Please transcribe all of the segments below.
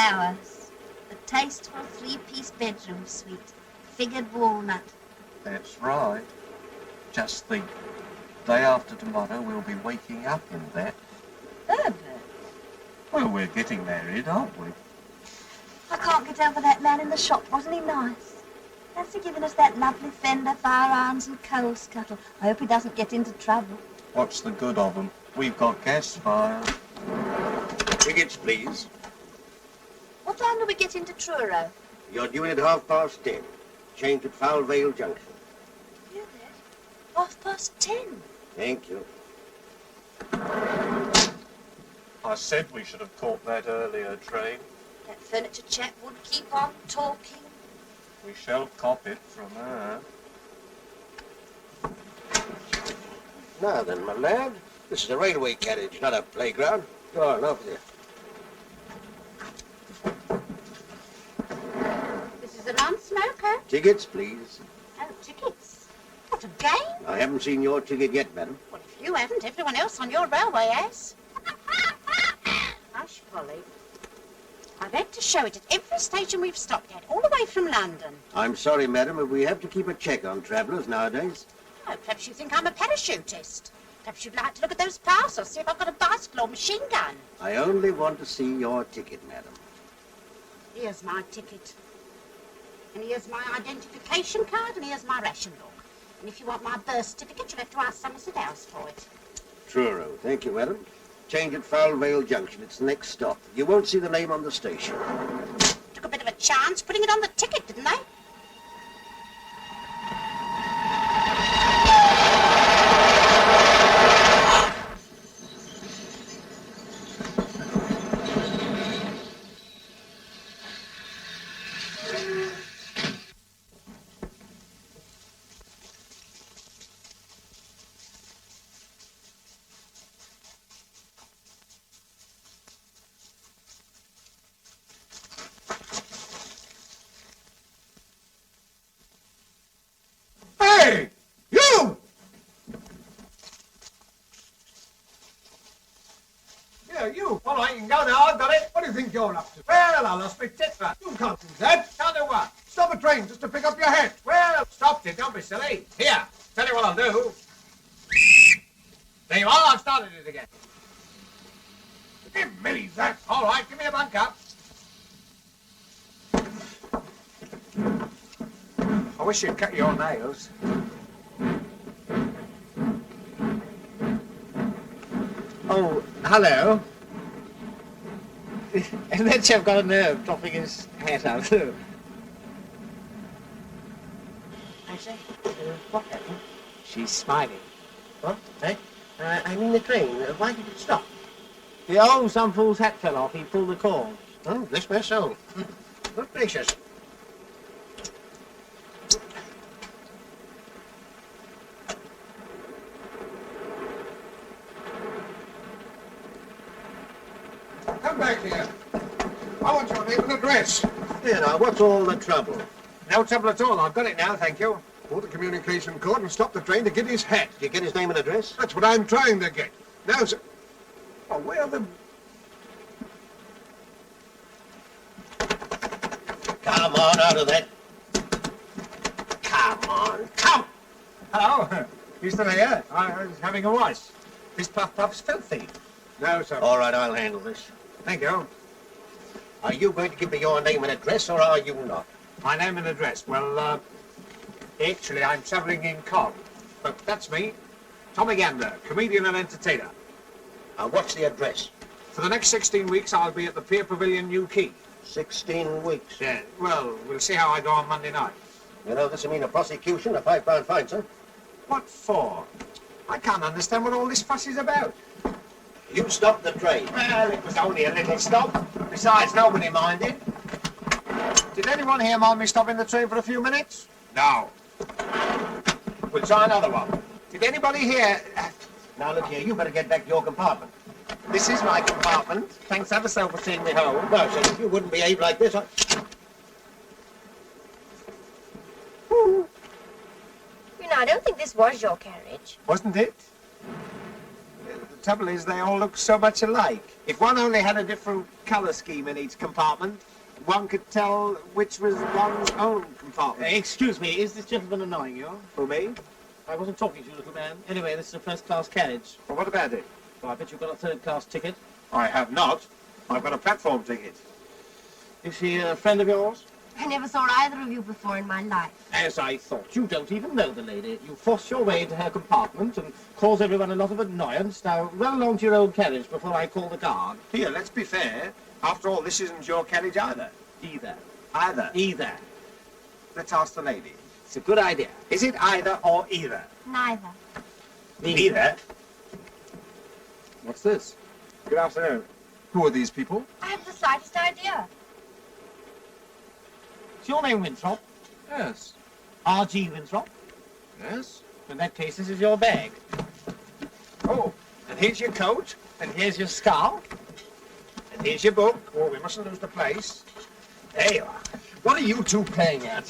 flowers. The tasteful three-piece bedroom suite. Figured walnut. That's right. Just think, day after tomorrow we'll be waking up in that. Herbert. Well, we're getting married, aren't we? I can't get over that man in the shop. Wasn't he nice? Fancy giving us that lovely fender, fire irons and coal scuttle. I hope he doesn't get into trouble. What's the good of them? We've got gas fire. Tickets, please. What time do we get into Truro? You're due in at 10:30. Change at Foul Vale Junction. You there? 10:30. Thank you. I said we should have caught that earlier train. That furniture chap would keep on talking. We shall cop it from her. Now then, my lad, this is a railway carriage, not a playground. Go on, off with you. This is a non-smoker. Tickets, please. Oh, tickets. What, a game? I haven't seen your ticket yet, madam. Well, if you haven't, everyone else on your railway has. Hush, Polly. I've had to show it at every station we've stopped at, all the way from London. I'm sorry, madam, but we have to keep a check on travellers nowadays. Oh, perhaps you think I'm a parachutist. Perhaps you'd like to look at those parcels, see if I've got a bicycle or machine gun. I only want to see your ticket, madam. Here's my ticket. And here's my identification card, and here's my ration book. And if you want my birth certificate, you'll have to ask Somerset House for it. Truro. Thank you, madam. Change at Foul Vale Junction. It's the next stop. You won't see the name on the station. Took a bit of a chance putting it on the ticket, didn't they? Hey! You! Yeah, you. All right, you can go now. I've got it. What do you think you're up to? Well, I lost my titler. You can't do that. Can't do what? Stop a train just to pick up your hat. Well, stopped it. Don't be silly. Here, tell you what I'll do. There you are. I've started it again. Give me that. All right, give me a bunk up. I wish you'd cut your nails. Oh, hello. And that chap got a nerve dropping his hat out. I say, what happened? She's smiling. What? Eh? I mean the train. Why did it stop? Oh, some fool's hat fell off. He pulled the cord. Oh, bless my soul. Good gracious. Come back here. I want your name and address. Here now, what's all the trouble? No trouble at all. I've got it now, thank you. Pull the communication cord and stop the train to get his hat. Did you get his name and address? That's what I'm trying to get. Now, sir. Oh, where are the... Come on, out of that. Come on, come! Hello. You still here? I was having a wash. This puff's filthy. No, sir. All right, I'll handle this. Thank you. Are you going to give me your name and address, or are you not? My name and address. Well, actually, I'm travelling in Cog. But that's me. Tommy Gander, comedian and entertainer. What's the address? For the next 16 weeks, I'll be at the Pier Pavilion, New Quay. 16 weeks. Yeah, well, we'll see how I go on Monday night. You know, this will mean a prosecution, a £5 fine, sir. What for? I can't understand what all this fuss is about. You stopped the train. Well, it was only a little stop. Besides, nobody minded. Did anyone here mind me stopping the train for a few minutes? No. We'll try another one. Did anybody here... Now, look here, you better get back to your compartment. This is my compartment. Thanks ever so for seeing me home. No, sir, if you wouldn't behave like this, You know, I don't think this was your carriage. Wasn't it? trouble is they all look so much alike. If one only had a different colour scheme in each compartment, one could tell which was one's own compartment. Excuse me, is this gentleman annoying you? For me? I wasn't talking to you, little man. Anyway, this is a first-class carriage. Well, what about it? So I bet you've got a third-class ticket. I have not. I've got a platform ticket. Is she a friend of yours? I never saw either of you before in my life. As I thought. You don't even know the lady. You force your way into her compartment and cause everyone a lot of annoyance. Now, run along to your own carriage before I call the guard. Here, let's be fair. After all, this isn't your carriage either. Either. Either. Let's ask the lady. It's a good idea. Is it either or either? Neither. Neither. What's this? Good afternoon. Who are these people? I haven't the slightest idea. Is your name Winthrop? Yes. R.G. Winthrop? Yes? In that case, this is your bag. Oh, and here's your coat. And here's your scarf. And here's your book. Oh, we mustn't lose the place. There you are. What are you two playing at?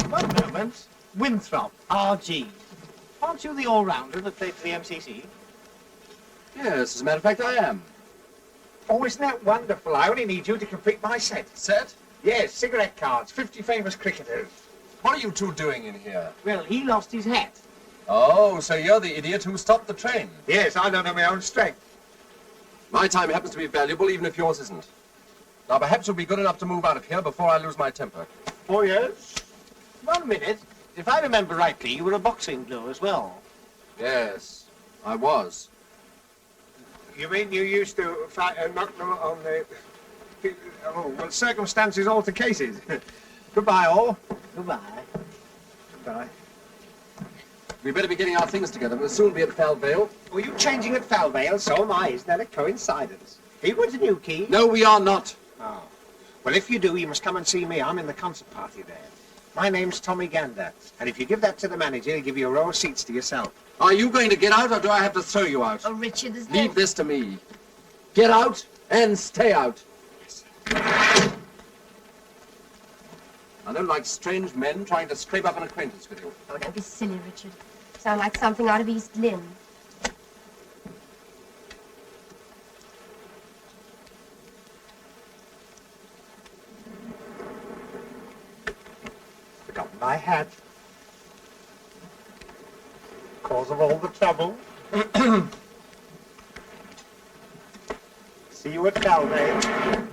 One moment. Winthrop, R.G. Aren't you the all-rounder that played for the MCC? Yes, as a matter of fact, I am. Oh, isn't that wonderful? I only need you to complete my set. Set? Yes, cigarette cards, 50 famous cricketers. What are you two doing in here? Well, he lost his hat. Oh, so you're the idiot who stopped the train. Yes, I don't know my own strength. My time happens to be valuable, even if yours isn't. Now, perhaps you'll be good enough to move out of here before I lose my temper. Oh, yes? 1 minute. If I remember rightly, you were a boxing blue as well. Yes, I was. You mean you used to fight knock them on the... Oh, well, circumstances alter cases. Goodbye, all. Goodbye. Goodbye. We'd better be getting our things together. We'll soon be at Falvale. Were you changing at Falvale? So am I. Isn't that a coincidence? He wants a new key. No, we are not. Oh. Well, if you do, you must come and see me. I'm in the concert party there. My name's Tommy Gander. And if you give that to the manager, he'll give you a row of seats to yourself. Are you going to get out, or do I have to throw you out? Oh, Richard, there's no... Leave this to me. Get out and stay out. I don't like strange men trying to scrape up an acquaintance with you. Oh, don't be silly, Richard. Sound like something out of East Lynne. Forgotten my hat. Cause of all the trouble. See you at Falvale.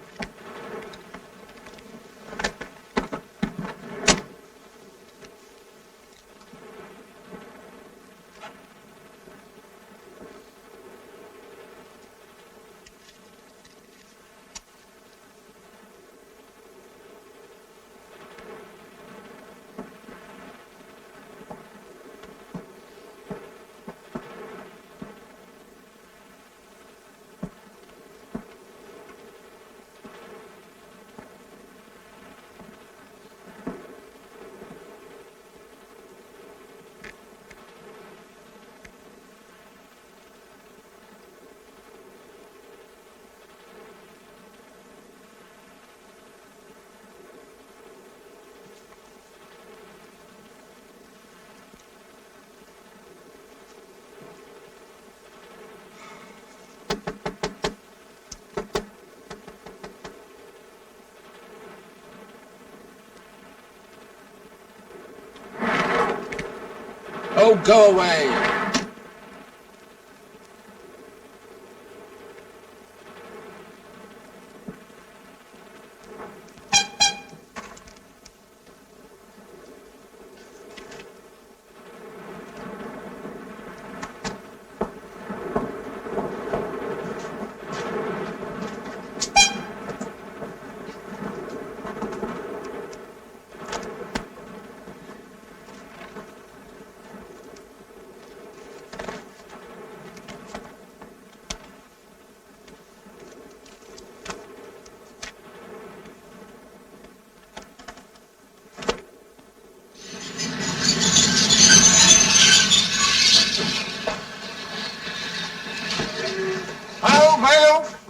Oh, go away.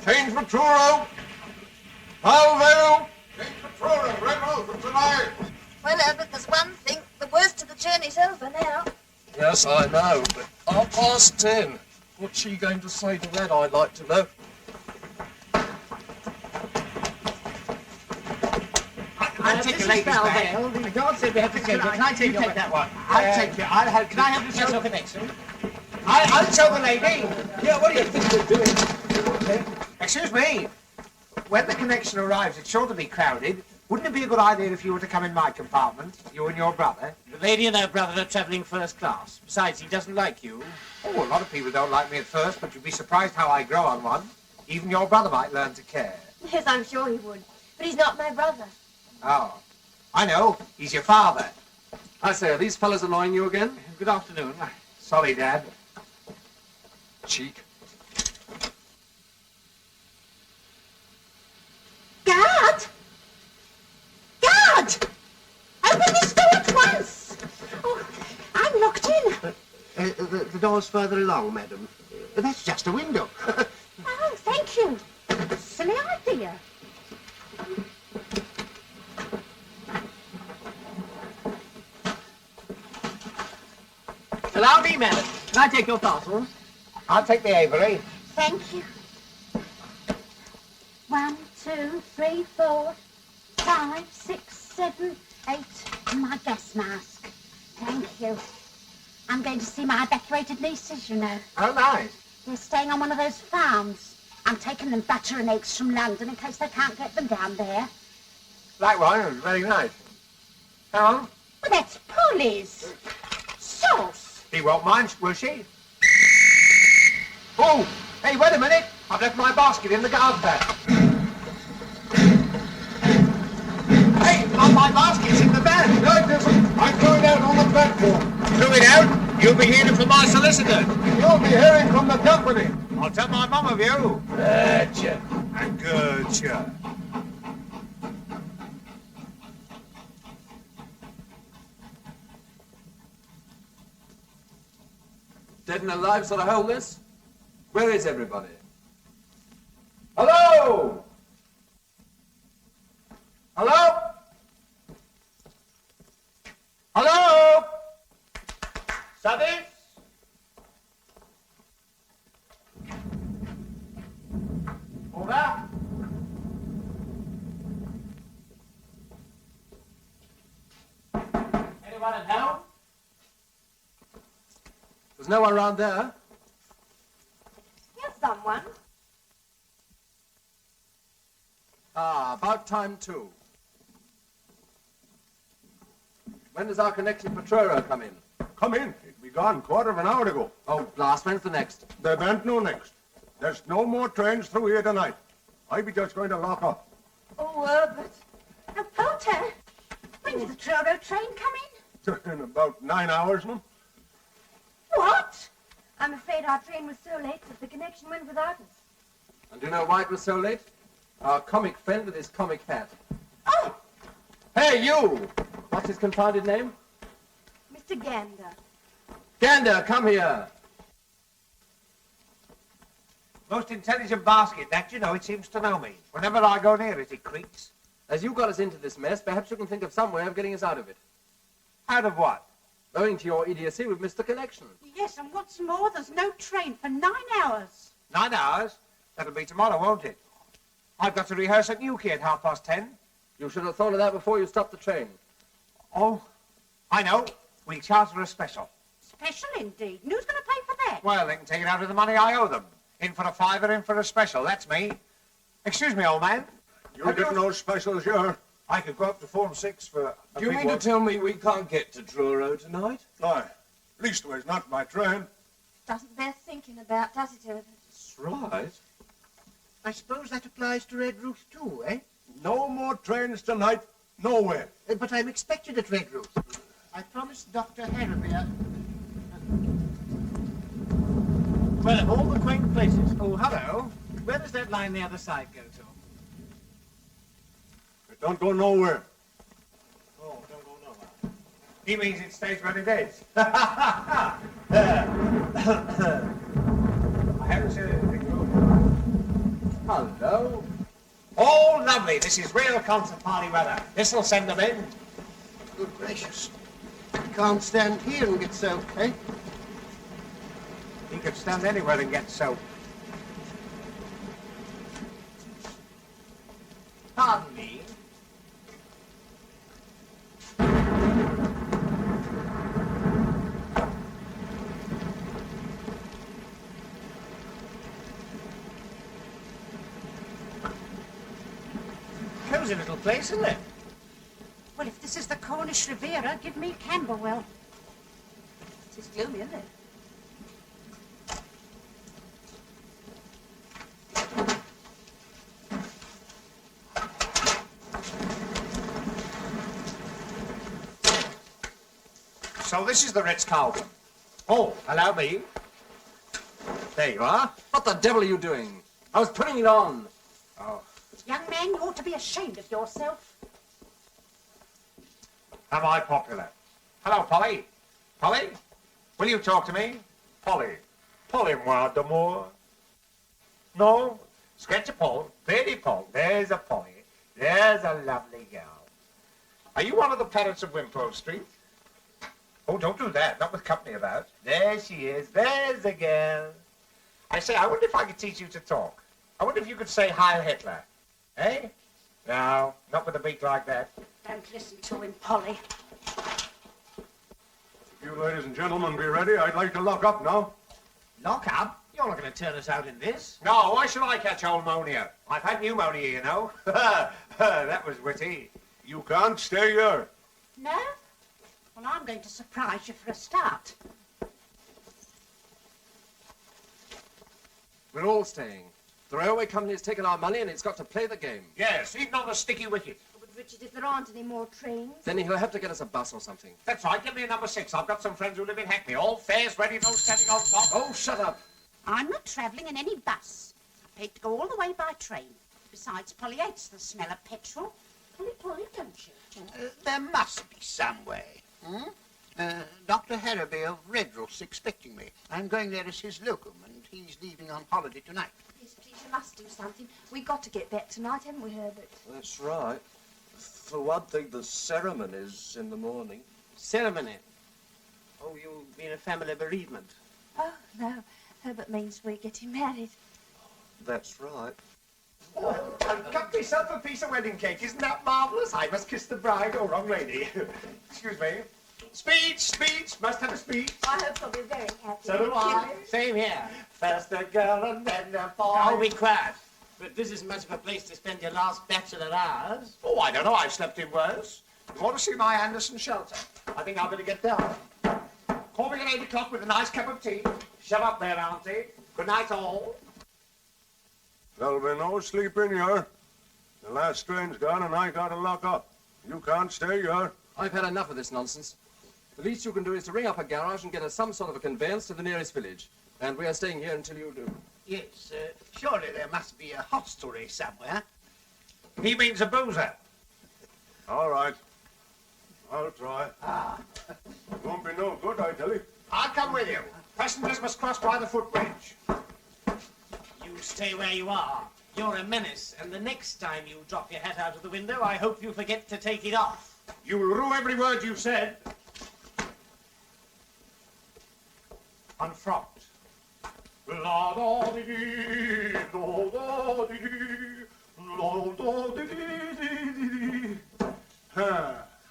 Change patrol route. Falvale. Change patrol route. Red Road for tonight. Well, Herbert, there's one thing. The worst of the journey's over now. Yes, I know, but 10:30. What's she going to say to that, I'd like to know? I'll take your ladies back. The guard said we have to change it. Can I take that one? I'll take it. I'll help. Can I have the show connection? I'll show the lady. Yeah, what do you think you're doing? Excuse me. When the connection arrives, it's sure to be crowded. Wouldn't it be a good idea if you were to come in my compartment, you and your brother? The lady and her brother are travelling first class. Besides, he doesn't like you. Oh, a lot of people don't like me at first, but you'd be surprised how I grow on one. Even your brother might learn to care. Yes, I'm sure he would. But he's not my brother. Oh, I know. He's your father. I say, are these fellas annoying you again? Good afternoon. Sorry, Dad. Cheek. Guard! Guard! Open this door at once! Oh, I'm locked in. The door's further along, madam. That's just a window. Oh, thank you. Silly idea. Allow me, madam. Can I take your parcel? I'll take the Avery. Thank you. 1, 2, 3, 4, 5, 6, 7, 8. My gas mask. Thank you. I'm going to see my evacuated nieces, you know. Oh, nice. They're staying on one of those farms. I'm taking them butter and eggs from London in case they can't get them down there. Likewise, very nice. Hang on. Well, that's Polly's. Sauce. He won't mind, will she? Oh, hey, wait a minute. I've left my basket in the guard bag. Hey, my basket's in the bag. No, it isn't. I threw it out on the platform. Threw it out? You'll be hearing from my solicitor. You'll be hearing from the company. I'll tell my mum of you. Gotcha. Gotcha. Dead and alive sort of hold this? Where is everybody? Hello? Hello? Hello? Service? Over? Anyone at home? There's no one around there. Here's someone. Ah, about time too. When does our connection Petrero come in? Come in. It began quarter of an hour ago. Oh, blast, when's the next? There ain't no next. There's no more trains through here tonight. I be just going to lock up. Oh, Herbert. Oh, Porter, when did the Truro train come in? In about 9 hours, no? What? I'm afraid our train was so late that the connection went without us. And do you know why it was so late? Our comic friend with his comic hat. Oh, Hey, you! What's his confounded name? Mr. Gander. Gander, come here. Most intelligent basket, that, you know, it seems to know me. Whenever I go near it, it creaks. As you got us into this mess, perhaps you can think of some way of getting us out of it. Out of what? Owing to your idiocy, we've missed the connection. yes, and what's more, there's no train for 9 hours. 9 hours? That'll be tomorrow, won't it? I've got to rehearse at Newquay at 10:30. You should have thought of that before you stopped the train. Oh, I know. We'll charter a special. Special indeed. And who's going to pay for that? Well, they can take it out of the money I owe them. In for a fiver, in for a special. That's me. Excuse me, old man. You're getting those specials here. I could go up to Form 6 for a Do you big mean one. to tell me we can't get to Truro tonight? Aye. Leastways, not by train. Doesn't bear thinking about, does it, Herbert? That's right. I suppose that applies to Red Roof too, eh? No more trains tonight. Nowhere. But I'm expected at Red Roof. I promised Dr. Herbert. Well, of all the quaint places. Oh, hello. Where does that line the other side go to? It don't go nowhere. Oh, don't go nowhere. He means it stays where it is. I haven't seen anything good. Hello. Oh, lovely. This is real concert party weather. This'll send them in. Good gracious. can't stand here and get soaked, eh? He could stand anywhere and get soaked. Pardon me. Cosy little place, isn't it? Well, if this is the Cornish Riviera, give me Camberwell. It is gloomy, isn't it? So this is the Ritz-Carlton. Oh, allow me. There you are. What the devil are you doing? I was putting it on. Oh, Young man, you ought to be ashamed of yourself. am I popular? Hello, Polly. Polly? Will you talk to me? Polly. Polly-moi d'amour. No? Sketch a Paul. Pretty Paul. There's a Polly. There's a lovely girl. Are you one of the parrots of Wimpole Street? Oh, don't do that. Not with company about. There she is. There's the girl. I say, I wonder if I could teach you to talk. I wonder if you could say Heil Hitler. Eh? No, not with a beak like that. Don't listen to him, Polly. You ladies and gentlemen be ready. I'd like to lock up now. Lock up? You're not going to turn us out in this. No, why should I catch pneumonia? I've had pneumonia, you know. That was witty. You can't stay here. No? Well, I'm going to surprise you for a start. We're all staying. The railway company has taken our money and it's got to play the game. Yes, even on the sticky wicket. But, Richard, if there aren't any more trains... Then he'll have to get us a bus or something. That's right, give me a number 6. I've got some friends who live in Hackney. All fares ready, no standing on top. Oh, shut up. I'm not travelling in any bus. I paid to go all the way by train. Besides, Polly hates the smell of petrol. Polly, don't you? There must be some way. Dr. Harrowby of Redruth's expecting me. I'm going there as his locum, and he's leaving on holiday tonight. Please, you must do something. We've got to get back tonight, haven't we, Herbert? That's right. For one thing, the ceremony's in the morning. Ceremony? Oh, you mean a family bereavement? Oh, no. Herbert means we're getting married. That's right. Oh, I've got myself a piece of wedding cake. Isn't that marvellous? I must kiss the bride. Oh, wrong lady. Excuse me. Speech. Must have a speech. I hope I'll be very happy. So do I. Same here. First a girl and then a boy. Oh, be quiet. But this isn't much of a place to spend your last bachelor hours. Oh, I don't know. I've slept in worse. You want to see my Anderson shelter? I think I'm going to get down. Call me at 8 o'clock with a nice cup of tea. Shut up there, Auntie. Good night, all. There'll be no sleeping here. The last train's gone and I gotta lock up. You can't stay here. I've had enough of this nonsense. The least you can do is to ring up a garage and get us some sort of a conveyance to the nearest village. And we are staying here until you do. Yes, surely there must be a hostelry somewhere. He means a boozer. All right. I'll try. Won't be no good, I tell you. I'll come with you. Passengers must cross by the footbridge. You stay where you are. You're a menace, and the next time you drop your hat out of the window, I hope you forget to take it off. You will rue every word you've said. Unfrocked. La-da-dee-dee, la-da-dee-dee, la-da-dee-dee-dee-dee.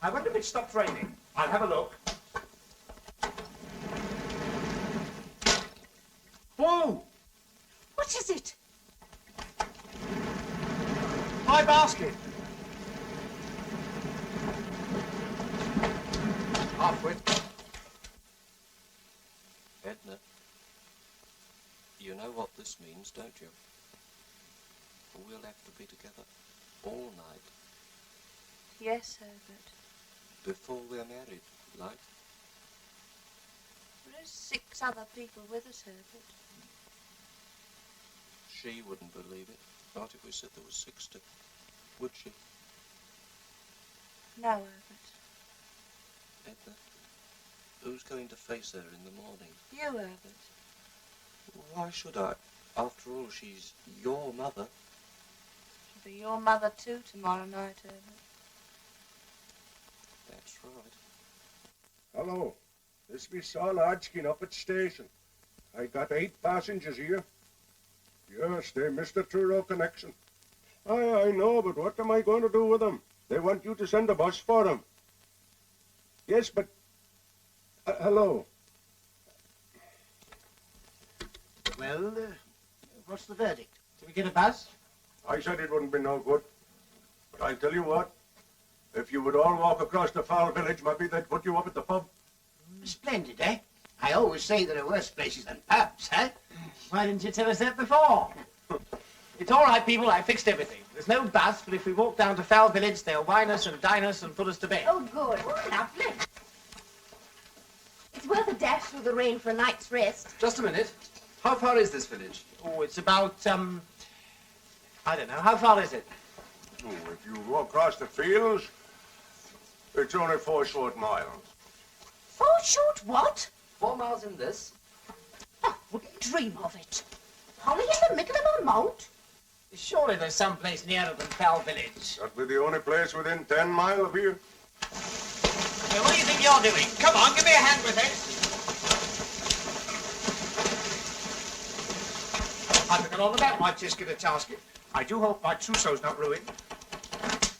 I wonder if it stopped raining. I'll have a look. Whoa! What is it? My basket. Halfwit. Edna, you know what this means, don't you? We'll have to be together all night Yes, Herbert. before we're married, like. There's 6 other people with us, Herbert. She wouldn't believe it. Not if we said there was 60. Would she? No, Herbert. Edna, who's going to face her in the morning? You, Herbert. Why should I? After all, she's your mother. She'll be your mother too tomorrow night, Herbert. That's right. Hello. This be Saul Hodgkin up at station. I got 8 passengers here. Yes, they missed the Truro connection. I know, but what am I going to do with them? They want you to send a bus for them. Yes, but... hello. Well, what's the verdict? Did we get a bus? I said it wouldn't be no good. But I tell you what, if you would all walk across the foul village, maybe they'd put you up at the pub. Splendid, eh? I always say there are worse places than pubs, eh? Why didn't you tell us that before? It's all right, people. I fixed everything. There's no bus, but if we walk down to Foul Village, they'll wine us and dine us and put us to bed. Oh, good. Lovely. It's worth a dash through the rain for a night's rest. Just a minute. How far is this village? Oh, it's about, I don't know. How far is it? Oh, if you go across the fields, it's only 4 short miles. 4 short what? 4 miles in this. I wouldn't dream of it. Holly in the middle of a moat? Surely there's some place nearer than Foul Village. That'd be the only place within 10 miles of here. So what do you think you're doing? Come on, give me a hand with it. I forgot all about my tisket and tasket. I do hope my trousseau's not ruined.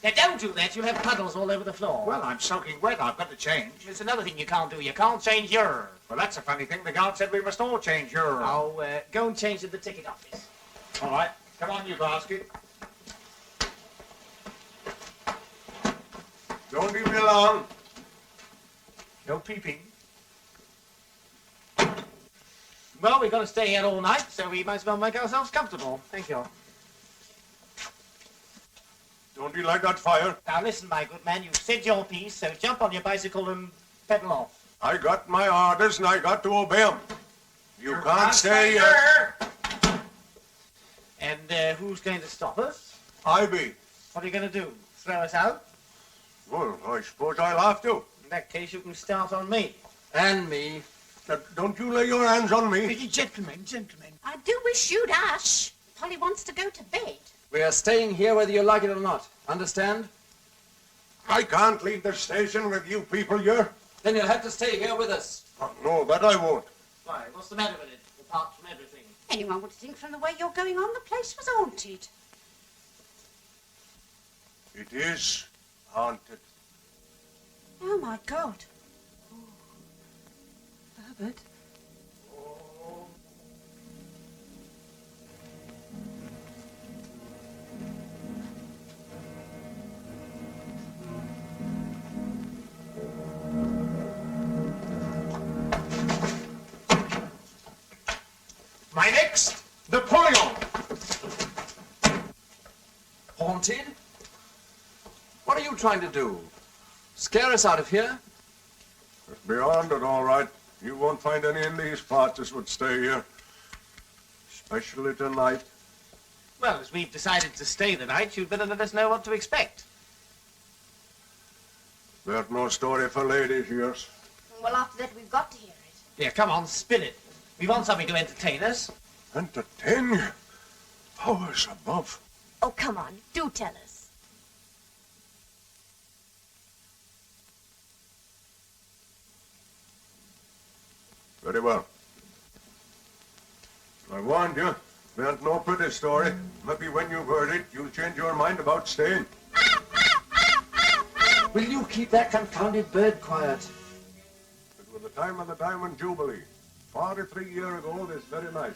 Now, don't do that. You'll have puddles all over the floor. Well, I'm soaking wet. I've got to change. There's another thing you can't do. You can't change your... Well, that's a funny thing. The guard said we must all change your... Oh, go and change at the ticket office. All right. Come on, you basket. Don't leave me alone. No peeping. Well, we've got to stay here all night, so we might as well make ourselves comfortable. Thank you. Don't you like that fire? Now, listen, my good man. You've said your piece, so jump on your bicycle and pedal off. I got my orders and I got to obey 'em. You can't stay here. And who's going to stop us? I be. What are you going to do? Throw us out? Well, I suppose I'll have to. In that case, you can start on me. And me. Now, don't you lay your hands on me. Gentlemen. I do wish you'd hush. Polly wants to go to bed. We are staying here whether you like it or not. Understand? I can't leave the station with you people here. Then you'll have to stay here with us. Oh, no, that I won't. Why, what's the matter with it, apart from everything? Anyone would think from the way you're going on, the place was haunted. It is haunted. Oh, my God. Herbert? My next, Napoleon. Haunted? What are you trying to do? Scare us out of here? It's beyond it, all right. You won't find any in these parts that would stay here. Especially tonight. Well, as we've decided to stay the night, you'd better let us know what to expect. There's no story for ladies' ears. Well, after that, we've got to hear it. Yeah, come on, spill it. We want something to entertain us. Entertain you? Powers above. Oh, come on. Do tell us. Very well. I warned you. There ain't no pretty story. Maybe when you've heard it, you'll change your mind about staying. Will you keep that confounded bird quiet? It was the time of the Diamond Jubilee. 43 years ago this very night.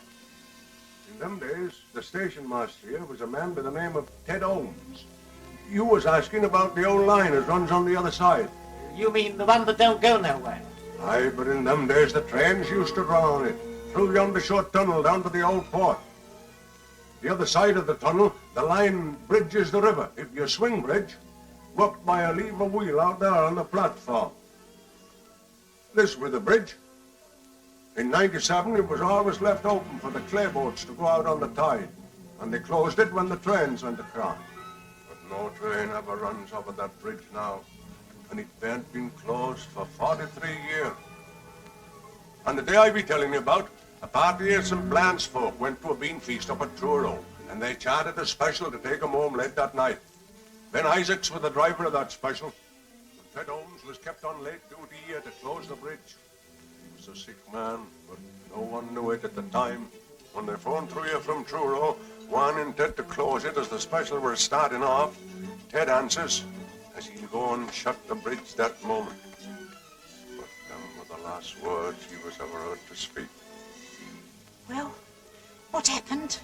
In them days, the station master here was a man by the name of Ted Holmes. You was asking about the old line that runs on the other side. You mean the one that don't go nowhere? Aye, but in them days the trains used to run on it, through yonder short tunnel down to the old port. The other side of the tunnel, the line bridges the river. If you swing bridge, worked by a lever wheel out there on the platform. This was the bridge. In '97, it was always left open for the clay boats to go out on the tide, and they closed it when the trains went across. But no train ever runs over that bridge now, and it ain't been closed for 43 years. And the day I be telling you about, a party of St. Blanche folk went to a bean feast up at Truro, and they chartered a special to take 'em home late that night. Ben Isaacs was the driver of that special. Ted Holmes was kept on late duty here to close the bridge. He was a sick man, but no one knew it at the time. When they phoned through you from Truro, wanting Ted to close it as the special were starting off, Ted answers as he'll go and shut the bridge that moment. But them were the last words he was ever heard to speak. Well, what happened?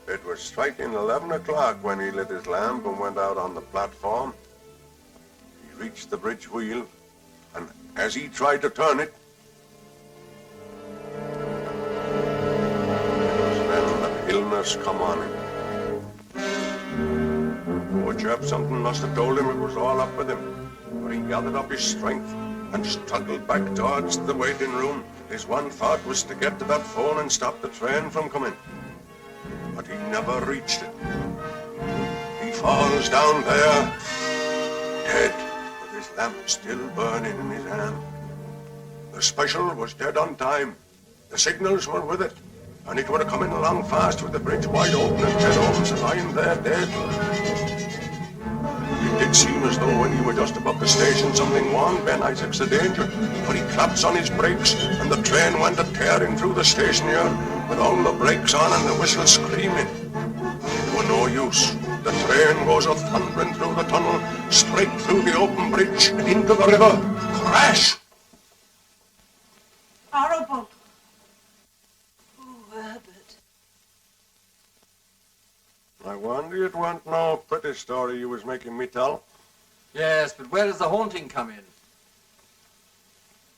It was striking 11 o'clock when he lit his lamp and went out on the platform. He reached the bridge wheel, and as he tried to turn it, then the illness come on him. Poor chap, something must have told him it was all up with him. But he gathered up his strength and struggled back towards the waiting room. His one thought was to get to that phone and stop the train from coming. But he never reached it. He falls down there, dead, with his lamp still burning in his hand. The special was dead on time. The signals were with it, and it would have come in along fast with the bridge wide open and Ted Holmes lying there dead. It did seem as though when he were just above the station, something warned Ben Isaacs of danger, but he claps on his brakes, and the train went a-tearing through the station yard, with all the brakes on and the whistle screaming. It were no use. The train goes a-thundering through the tunnel, straight through the open bridge, and into the river. Crash! Horrible. Oh, Herbert. I wonder it weren't no pretty story you was making me tell. Yes, but where does the haunting come in?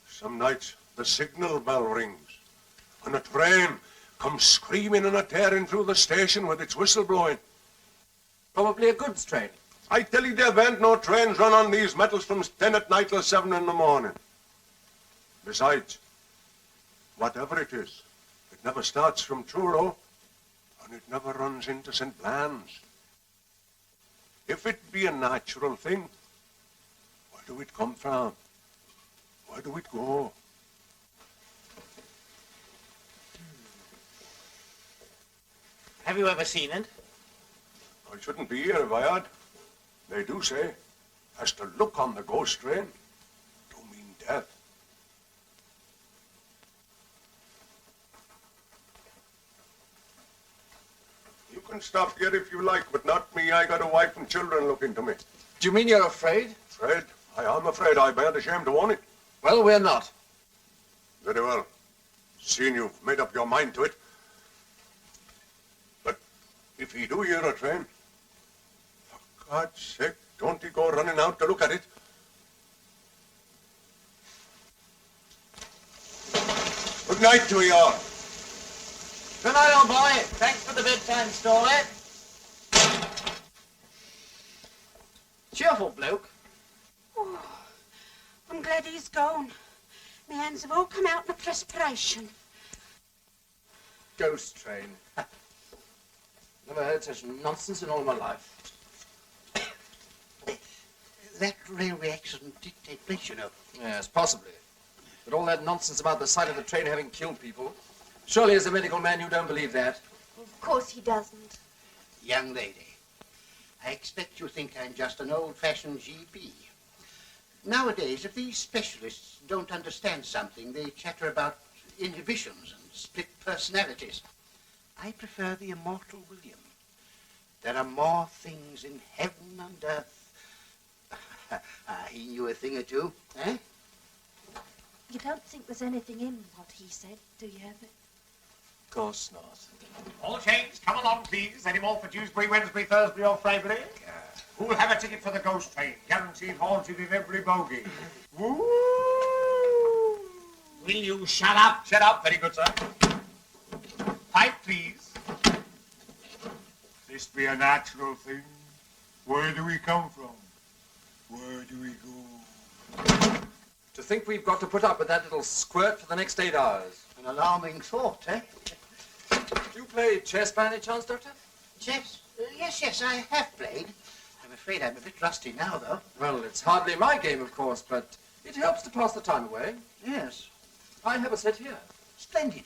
Some nights the signal bell rings, and a train comes screaming and a-tearing through the station with its whistle blowing. Probably a goods train. I tell you, there ain't no trains run on these metals from 10 at night till 7 in the morning. Besides, whatever it is, it never starts from Truro, and it never runs into St. Blan's. If it be a natural thing, where do it come from? Where do it go? Have you ever seen it? I shouldn't be here if I had. They do say, as to look on the ghost train, do mean death. You can stop here if you like, but not me. I got a wife and children looking to me. Do you mean you're afraid? Afraid? I am afraid. I bear the shame to own it. Well, we're not. Very well. Seeing you've made up your mind to it. But if he do hear a train, for God's sake, don't he go running out to look at it? Good night to you all. Good night, old boy. Thanks for the bedtime story. Cheerful bloke. Oh, I'm glad he's gone. My hands have all come out in a perspiration. Ghost train. Never heard such nonsense in all my life. That railway accident did take place, you know. Yes, possibly. But all that nonsense about the sight of the train having killed people. Surely as a medical man you don't believe that. Of course he doesn't. Young lady, I expect you think I'm just an old-fashioned GP. Nowadays, if these specialists don't understand something, they chatter about inhibitions and split personalities. I prefer the immortal William. There are more things in heaven and earth. He knew a thing or two, eh? You don't think there's anything in what he said, do you, Herbert? Of course not. All change, come along, please. Any more for Dewsbury, Wednesbury, Thursbury, or Friday? Who'll have a ticket for the ghost train? Guaranteed haunted in every bogie. Woo! Will you shut up? Shut up. Very good, sir. Pipe, please. This be a natural thing. Where do we come from? Where do we go? To think we've got to put up with that little squirt for the next 8 hours. An alarming thought, eh? Do you play chess by any chance, Doctor? Chess? Yes, I have played. I'm afraid I'm a bit rusty now, though. Well, it's hardly my game, of course, but it helps to pass the time away. Yes. I have a set here. Splendid.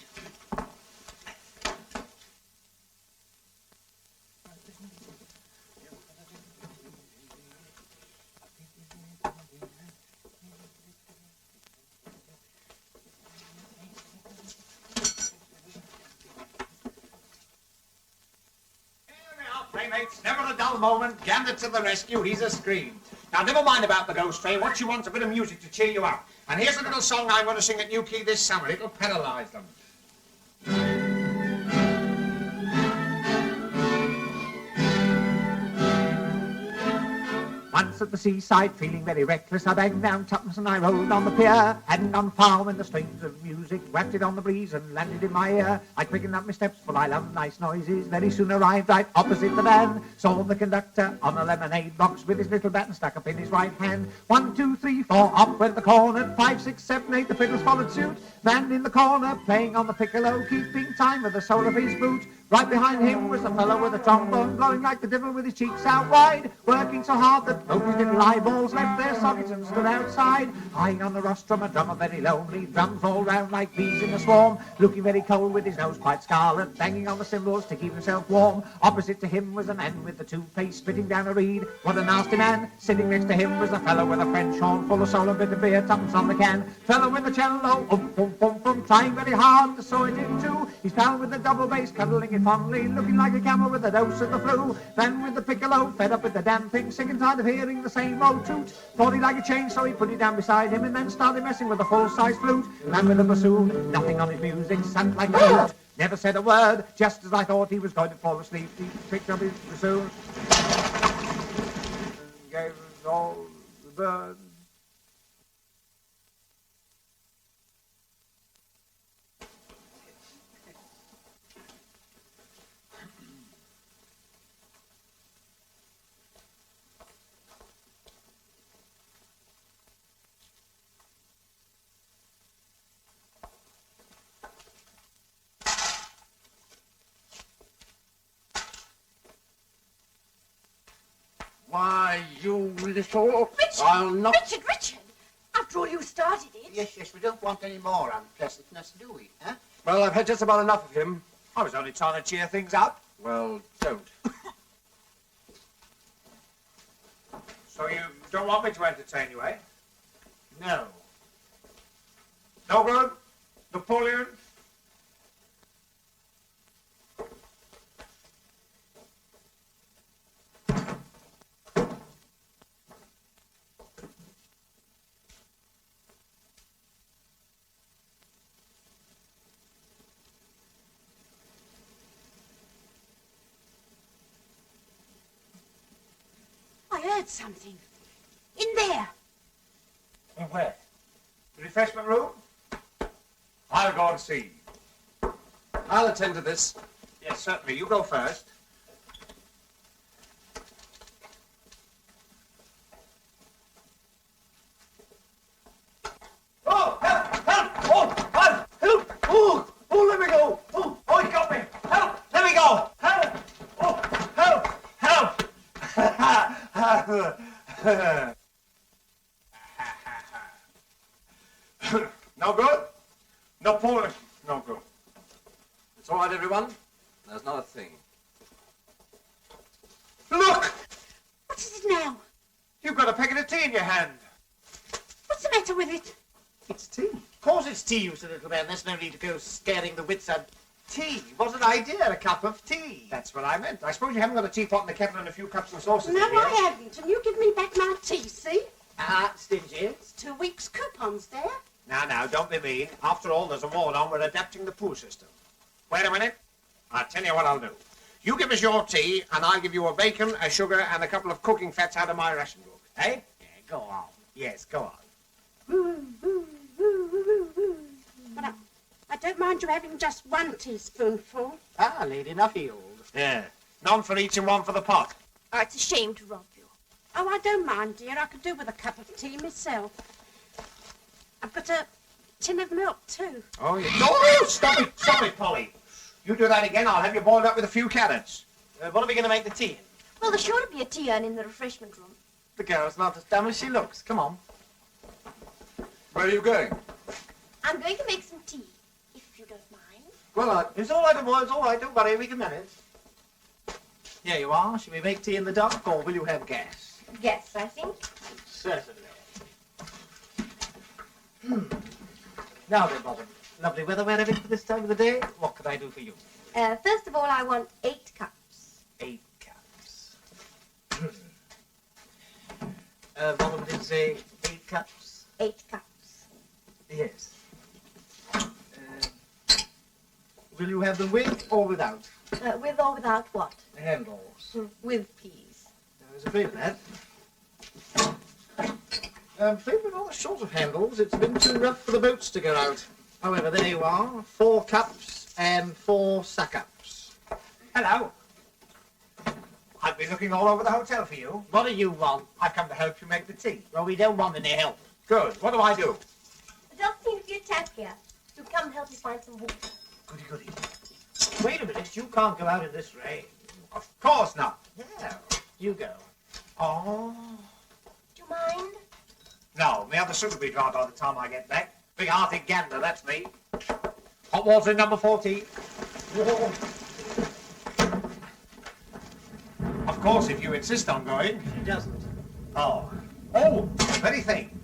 mates. Never a dull moment. Gander to the rescue. He's a scream. Now, never mind about the ghost train. What you want's a bit of music to cheer you up. And here's a little song I'm going to sing at New Key this summer. It'll paralyze them. Once at the seaside, feeling very reckless, I banged down tuppence and I rolled on the pier. Hadn't gone far when the strains of music wafted on the breeze and landed in my ear. I quickened up my steps, for I love nice noises. Very soon arrived right opposite the band. Saw the conductor on a lemonade box with his little baton stuck up in his right hand. 1, 2, 3, 4, up went the cornet. 5, 6, 7, 8, the fiddles followed suit. Band in the corner, playing on the piccolo, keeping time with the sole of his boot. Right behind him was a fellow with a trombone, blowing like the devil with his cheeks out wide, working so hard that both his little eyeballs left their sockets and stood outside. High on the rostrum, a drummer very lonely, drums all round like bees in a swarm, looking very cold with his nose quite scarlet, banging on the cymbals to keep himself warm. Opposite to him was a man with the toothpaste spitting down a reed. What a nasty man! Sitting next to him was a fellow with a French horn full of soul and bit of beer, tuppence on the can. Fellow with the cello, trying very hard to saw it in two. He's pal with the double bass, cuddling it fondly, looking like a camel with a dose of the flu. Man with the piccolo, fed up with the damn thing, sick and tired of hearing the same old toot. Thought he'd like a change, so he put it down beside him and then started messing with the full-size flute. Man with the bassoon, nothing on his music, sank like a flute. Never said a word, just as I thought he was going to fall asleep. He picked up his bassoon, gave us all the bird. Why, you little... Richard! I'll not... Richard! After all, you started it. Yes, we don't want any more unpleasantness, do we, huh? Well, I've had just about enough of him. I was only trying to cheer things up. Well, don't. So you don't want me to entertain you, eh? No. No good? Napoleon? I heard something. In there. And where? The refreshment room? I'll go and see. I'll attend to this. Yes, certainly. You go first. Oh, help! Help! Oh, help! Oh, let me go! Oh, he got me! Help! Let me go! Help! Oh, help! Help! No good? Napoleon, no good. It's all right, everyone. There's not a thing. Look! What is it now? You've got a packet of tea in your hand. What's the matter with it? It's tea. Of course it's tea, you little man. There's no need to go scaring the wits out. Tea. What an idea, a cup of tea. That's what I meant. I suppose you haven't got a teapot and a kettle and a few cups and saucers No, in here. I haven't. And you give me back my tea, see? Stingy. It's 2 weeks' coupons there. Now, don't be mean. After all, there's a war on. We're adapting the poo system. Wait a minute. I'll tell you what I'll do. You give us your tea, and I'll give you a bacon, a sugar, and a couple of cooking fats out of my ration book. Eh? Yeah, go on. Yes, go on. But I don't mind you having just 1 teaspoonful. Lady Nuffield. Yeah. None for each and one for the pot. Oh, it's a shame to rob you. Oh, I don't mind, dear. I could do with a cup of tea myself. I've got a tin of milk, too. Oh, yeah. No, stop it, Polly. You do that again, I'll have you boiled up with a few carrots. What are we going to make the tea in? Well, there's sure to be a tea urn in the refreshment room. The girl's not as dumb as she looks. Come on. Where are you going? I'm going to make some tea, if you don't mind. Well, It's all right, boy. It's all right. Don't worry. We can manage. Here you are. Shall we make tea in the dark, or will you have gas? Yes, I think. Certainly. Now then, Bottom. Lovely weather we're having for this time of the day. What can I do for you? First of all, I want 8 cups. 8 cups. One of them did say 8 cups. 8 cups. Yes. Will you have them with or without? With or without what? Handles. With peas. I was afraid of that. I'm afraid we're rather short of handles. It's been too rough for the boats to go out. However, there you are. 4 cups and 4 suck-ups. Hello. I've been looking all over the hotel for you. What do you want? I've come to help you make the tea. Well, we don't want any help. Good. What do I do? Adopting if you tap here. You come help me find some water. Goody, goody. Wait a minute. You can't go out in this rain. Of course not. Yeah. You go. Oh. Do you mind? No, my other suit will be dried by the time I get back. Big-hearted gander, that's me. Hot water in number 14. Whoa. Of course, if you insist on going. She doesn't. Oh. Oh, very thing.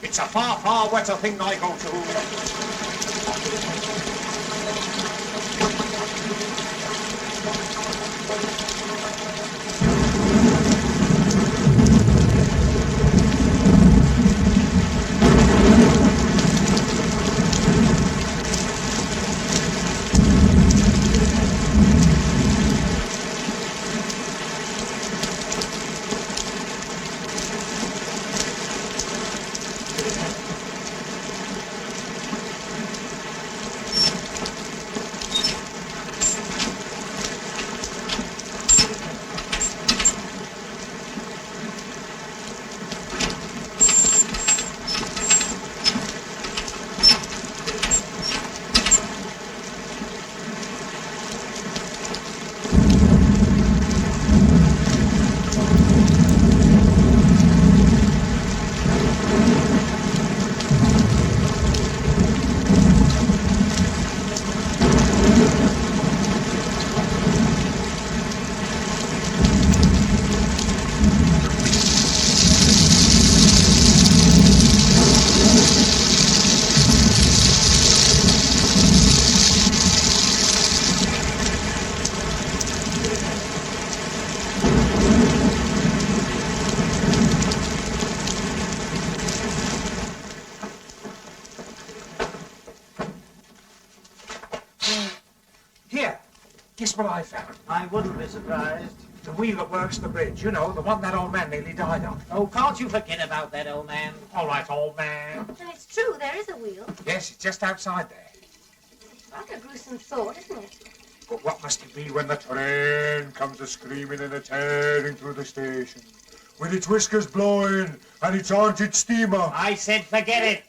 It's a far, far wetter thing I go to. Guess what I found? I wouldn't be surprised. The wheel that works the bridge, you know, the one that old man nearly died on. Oh, can't you forget about that, old man? All right, old man. And it's true, there is a wheel. Yes, it's just outside there. What a gruesome thought, isn't it? But what must it be when the train comes a-screaming and a-tearing through the station, with its whiskers blowing and its haunted steamer? I said forget it.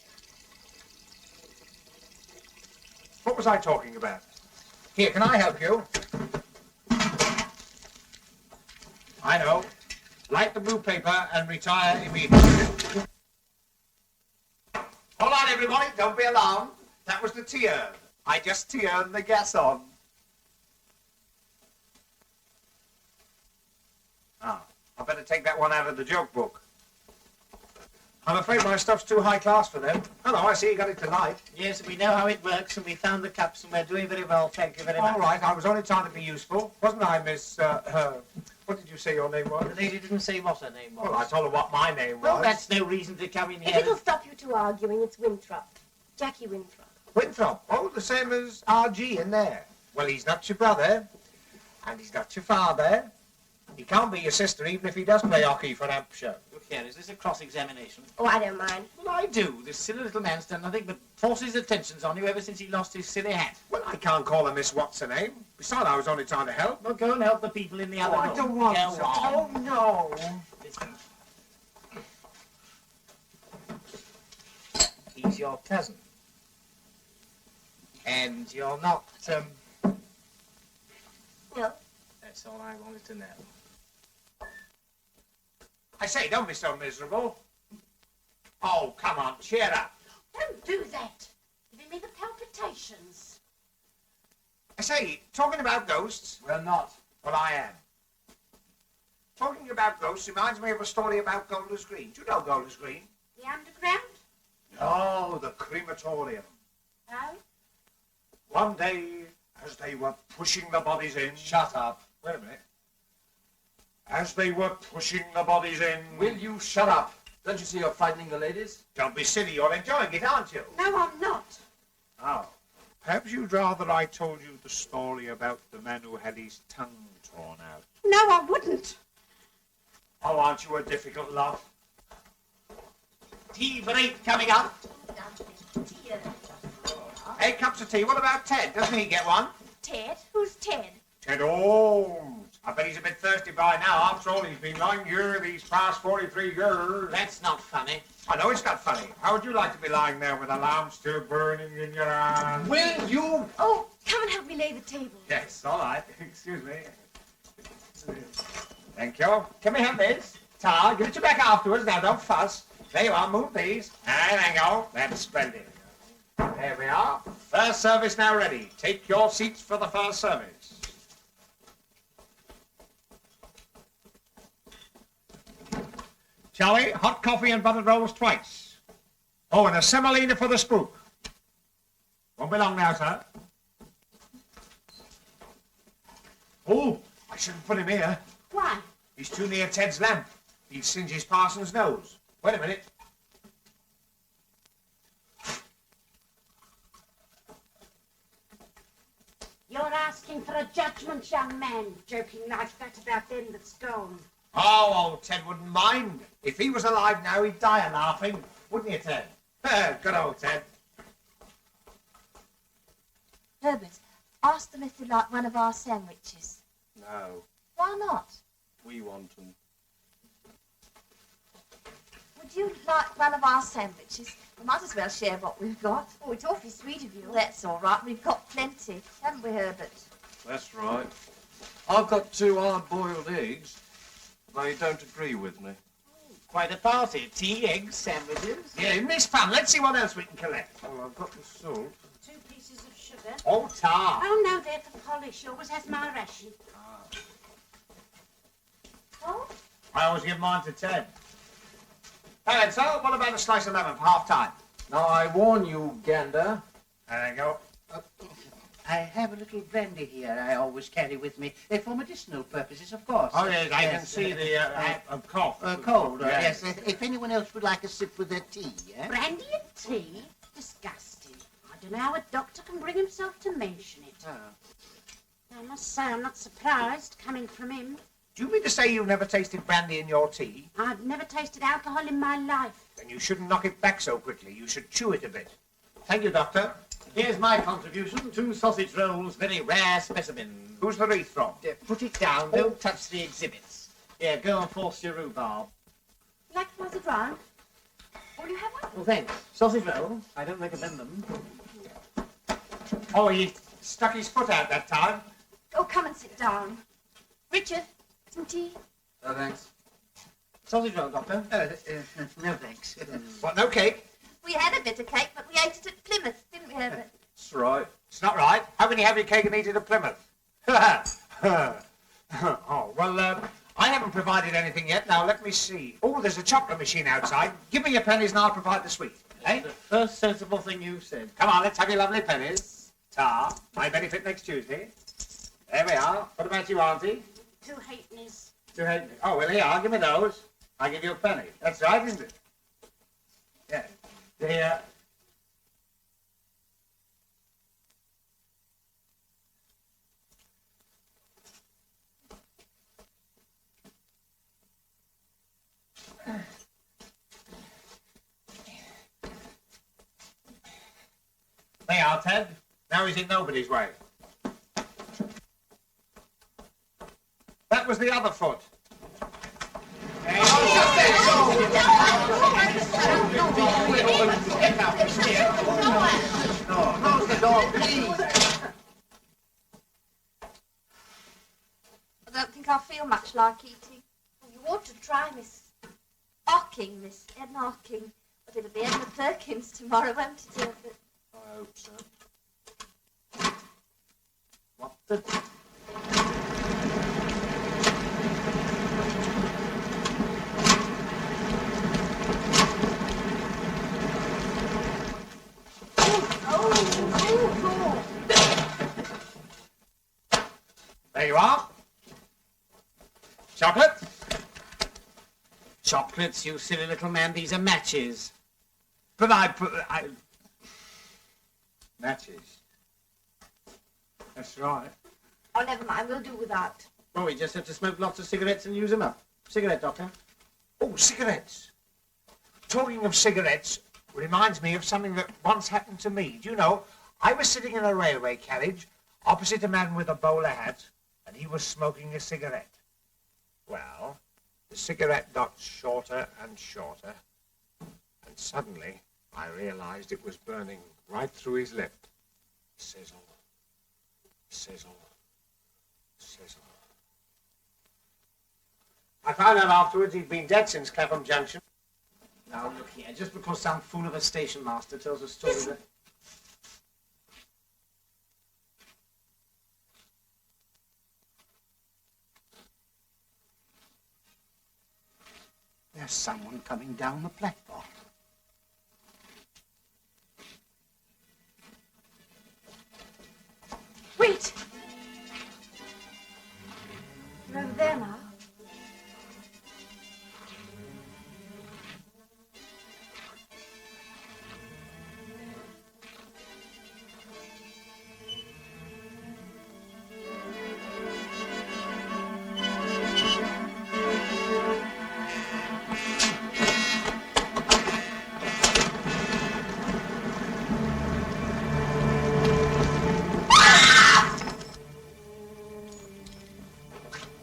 What was I talking about? Here, can I help you? I know. Light the blue paper and retire immediately. Hold on, everybody. Don't be alarmed. That was the tea urn. I just turned the gas on. Ah, I better take that one out of the joke book. I'm afraid my stuff's too high class for them. Hello, I see you got it tonight. Yes, we know how it works, and we found the cups, and we're doing very well. Thank you very much. All right, I was only trying to be useful. Wasn't I, Miss, what did you say your name was? The lady didn't say what her name was. Well, I told her what my name was. Well, that's no reason to come in If here. it'll stop you two arguing, it's Winthrop. Jackie Winthrop. Winthrop. Oh, the same as R.G. in there. Well, he's not your brother, and he's not your father. He can't be your sister, even if he does play hockey for Hampshire. Look here, is this a cross-examination? Oh, I don't mind. Well, I do. This silly little man's done nothing but force his attentions on you ever since he lost his silly hat. Well, I can't call her Miss What's-her-name. Besides, I was only trying to help. Well, go and help the people in the other room. I don't want Go to. on. Oh, no. Listen. He's your cousin. And you're not, No. That's all I wanted to know. I say, don't be so miserable. Oh, come on, cheer up. Don't do that. Giving me the palpitations. I say, talking about ghosts. We're not. Well, I am. Talking about ghosts reminds me of a story about Golders Green. Do you know Golders Green? The underground? No, the crematorium. No? One day, As they were pushing the bodies in... Shut up. Wait a minute. As they were pushing the bodies in... Will you shut up? Don't you see you're frightening the ladies? Don't be silly, you're enjoying it, aren't you? No, I'm not. Oh. Perhaps you'd rather I told you the story about the man who had his tongue torn out. No, I wouldn't. Oh, aren't you a difficult lot? Tea break coming up. 8 cups of tea. What about Ted? Doesn't he get one? Ted? Who's Ted? Ted Holmes. I bet he's a bit thirsty by now. After all, he's been lying here these past 43 years. That's not funny. I know it's not funny. How would you like to be lying there with a lamp still burning in your hand? Will you? Oh, come and help me lay the table. Yes, all right. Excuse me. Thank you. Can we have this? Tar, give it you back afterwards. Now, don't fuss. There you are. Move these. There you go. That's splendid. There we are. First service now ready. Take your seats for the first service. Charlie, hot coffee and buttered rolls twice. Oh, and a semolina for the spook. Won't be long now, sir. Oh, I shouldn't put him here. Why? He's too near Ted's lamp. He'd singe his parson's nose. Wait a minute. You're asking for a judgment, young man, joking like that about them that's gone. Oh, old Ted wouldn't mind. If he was alive now, he'd die a laughing. Wouldn't you, Ted? Good old Ted. Herbert, ask them if they like one of our sandwiches. No, Why not? we want them. Would you like one of our sandwiches? We might as well share what we've got. Oh, it's awfully sweet of you. Well, that's all right. We've got plenty, haven't we, Herbert? That's right. I've got 2 hard-boiled eggs. They don't agree with me. Quite a party. Tea, eggs, sandwiches. Yeah, isn't this fun? Let's see what else we can collect. Well, I've got the salt. 2 pieces of sugar. Oh, tar. Oh, no, they're for polish. She always has my ration. Oh? I always give mine to Ted. Hey, so what about a slice of lemon for half-time? Now, I warn you, Gander. There you go. I have a little brandy here I always carry with me, for medicinal purposes, of course. Oh, yes, I can see the cough. Cold, Yes. yes. If anyone else would like a sip with their tea, eh? Brandy and tea? Disgusting. I don't know how a doctor can bring himself to mention it. I must say I'm not surprised, coming from him. Do you mean to say you've never tasted brandy in your tea? I've never tasted alcohol in my life. Then you shouldn't knock it back so quickly. You should chew it a bit. Thank you, Doctor. Here's my contribution. 2 sausage rolls, very rare specimen. Who's the wreath from? Put it down. Don't touch the exhibits. Here, go and force your rhubarb. Like was it wrong? Will you have one? Well, thanks. Sausage roll. I don't recommend them. Oh, he stuck his foot out that time. Oh, come and sit down. Richard, some tea? No, thanks. Sausage roll, Doctor. No, thanks. What, no cake? We had a bit of cake, but we ate it at Plymouth, didn't we, Herbert? That's right. It's not right. How can you have your cake and eat it at Plymouth? Oh, well, I haven't provided anything yet. Now, let me see. Oh, there's a chocolate machine outside. Give me your pennies and I'll provide the sweet. Eh? The first sensible thing you've said. Come on, let's have your lovely pennies. Tar, my benefit next Tuesday. There we are. What about you, Auntie? 2 halfpennies. 2 halfpennies. Oh, well, here, I'll give me those. I'll give you a penny. That's right, isn't it? Yeah. There. There you are, Ted. Now he's in nobody's way. That was the other foot. Close the door, please. I don't think I feel much like eating. You ought to try Miss Edna Hocking. But it'll be Edna Perkins tomorrow, won't it, Herbert? I hope so. What the... you are. Chocolate? Chocolates, you silly little man. These are matches. But I... Matches. That's right. Oh, never mind. We'll do without. Well, we just have to smoke lots of cigarettes and use them up. Cigarette, Doctor. Oh, cigarettes. Talking of cigarettes reminds me of something that once happened to me. Do you know, I was sitting in a railway carriage opposite a man with a bowler hat, and he was smoking a cigarette. Well, the cigarette got shorter and shorter, and suddenly I realized it was burning right through his lip. Sizzle, sizzle, sizzle. I found out afterwards he'd been dead since Clapham Junction. Now, look here. Just because some fool of a station master tells a story that... There's someone coming down the platform. Wait! You're over there now.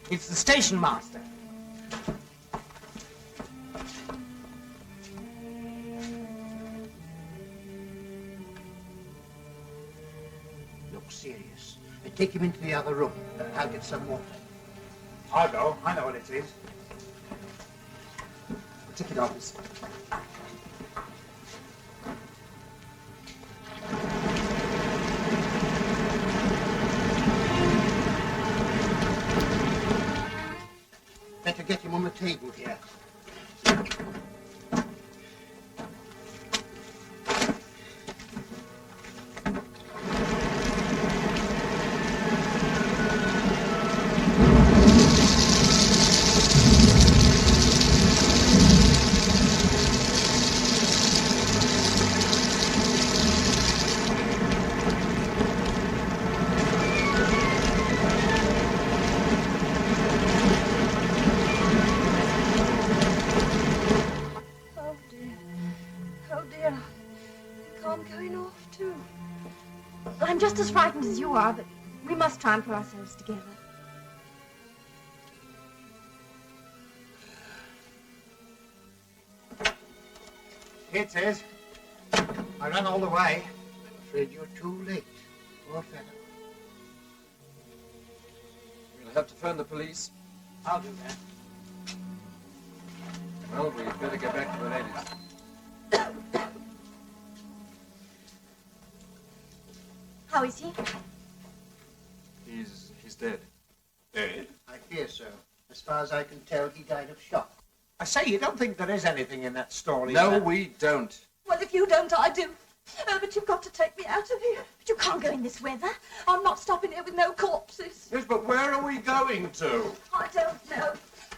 It's the station master. Look serious. Take him into the other room. I'll get some water. I'll go. I know what it is. Ticket office. Better get him on the table here. I'm just as frightened as you are, but we must try and pull ourselves together. Here it is. I ran all the way. I'm afraid you're too late. Poor fellow. We'll have to phone the police. I'll do that. Well, we'd better get back to the ladies. How is he? He's dead. Dead? I fear so. As far as I can tell, he died of shock. I say, you don't think there is anything in that story? No, we don't. Well, if you don't, I do. But you've got to take me out of here. But you can't go in this weather. I'm not stopping here with no corpses. Yes, but where are we going to? I don't know.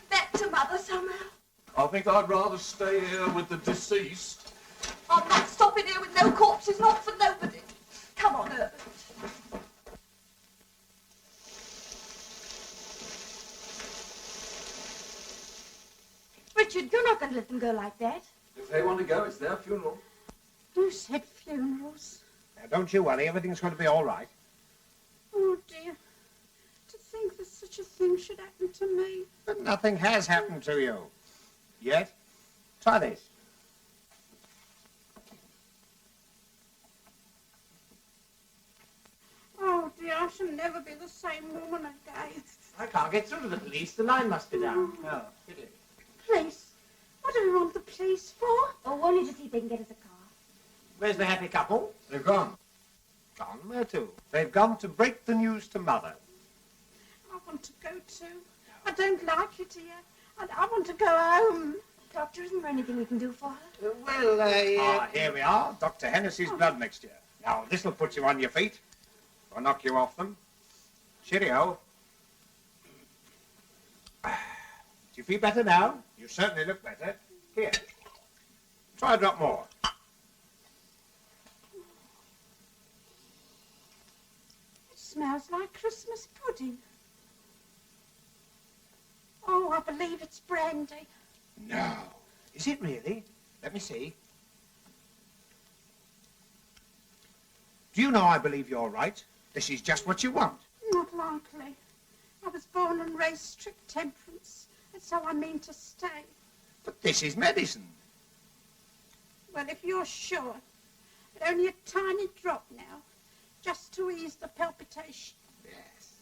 Back to Mother somehow. I think I'd rather stay here with the deceased. I'm not stopping here with no corpses, not for nobody. Come on, Herbert. Richard, you're not going to let them go like that. If they want to go, it's their funeral. Who said funerals? Now, don't you worry. Everything's going to be all right. Oh, dear. To think that such a thing should happen to me. But nothing has happened to you. Yet. Try this. Oh, dear, I shall never be the same woman again. I can't get through to the police. The line must be down. Oh, fiddly. Police? What do we want the police for? Oh, only to see if they can get us a car. Where's the happy couple? They've gone. Gone? Where to? They've gone to break the news to Mother. I want to go too. I don't like it here. I want to go home. Doctor, isn't there anything we can do for her? Well, here we are. Dr. Hennessy's blood mixture. Now, this'll put you on your feet. Or knock you off them. Cheerio. Do you feel better now? You certainly look better. Here. Try a drop more. It smells like Christmas pudding. Oh, I believe it's brandy. No. Is it really? Let me see. Do you know I believe you're right? This is just what you want. Not likely. I was born and raised strict temperance. That's how I mean to stay. But this is medicine. Well, if you're sure, but only a tiny drop now, just to ease the palpitation. Yes.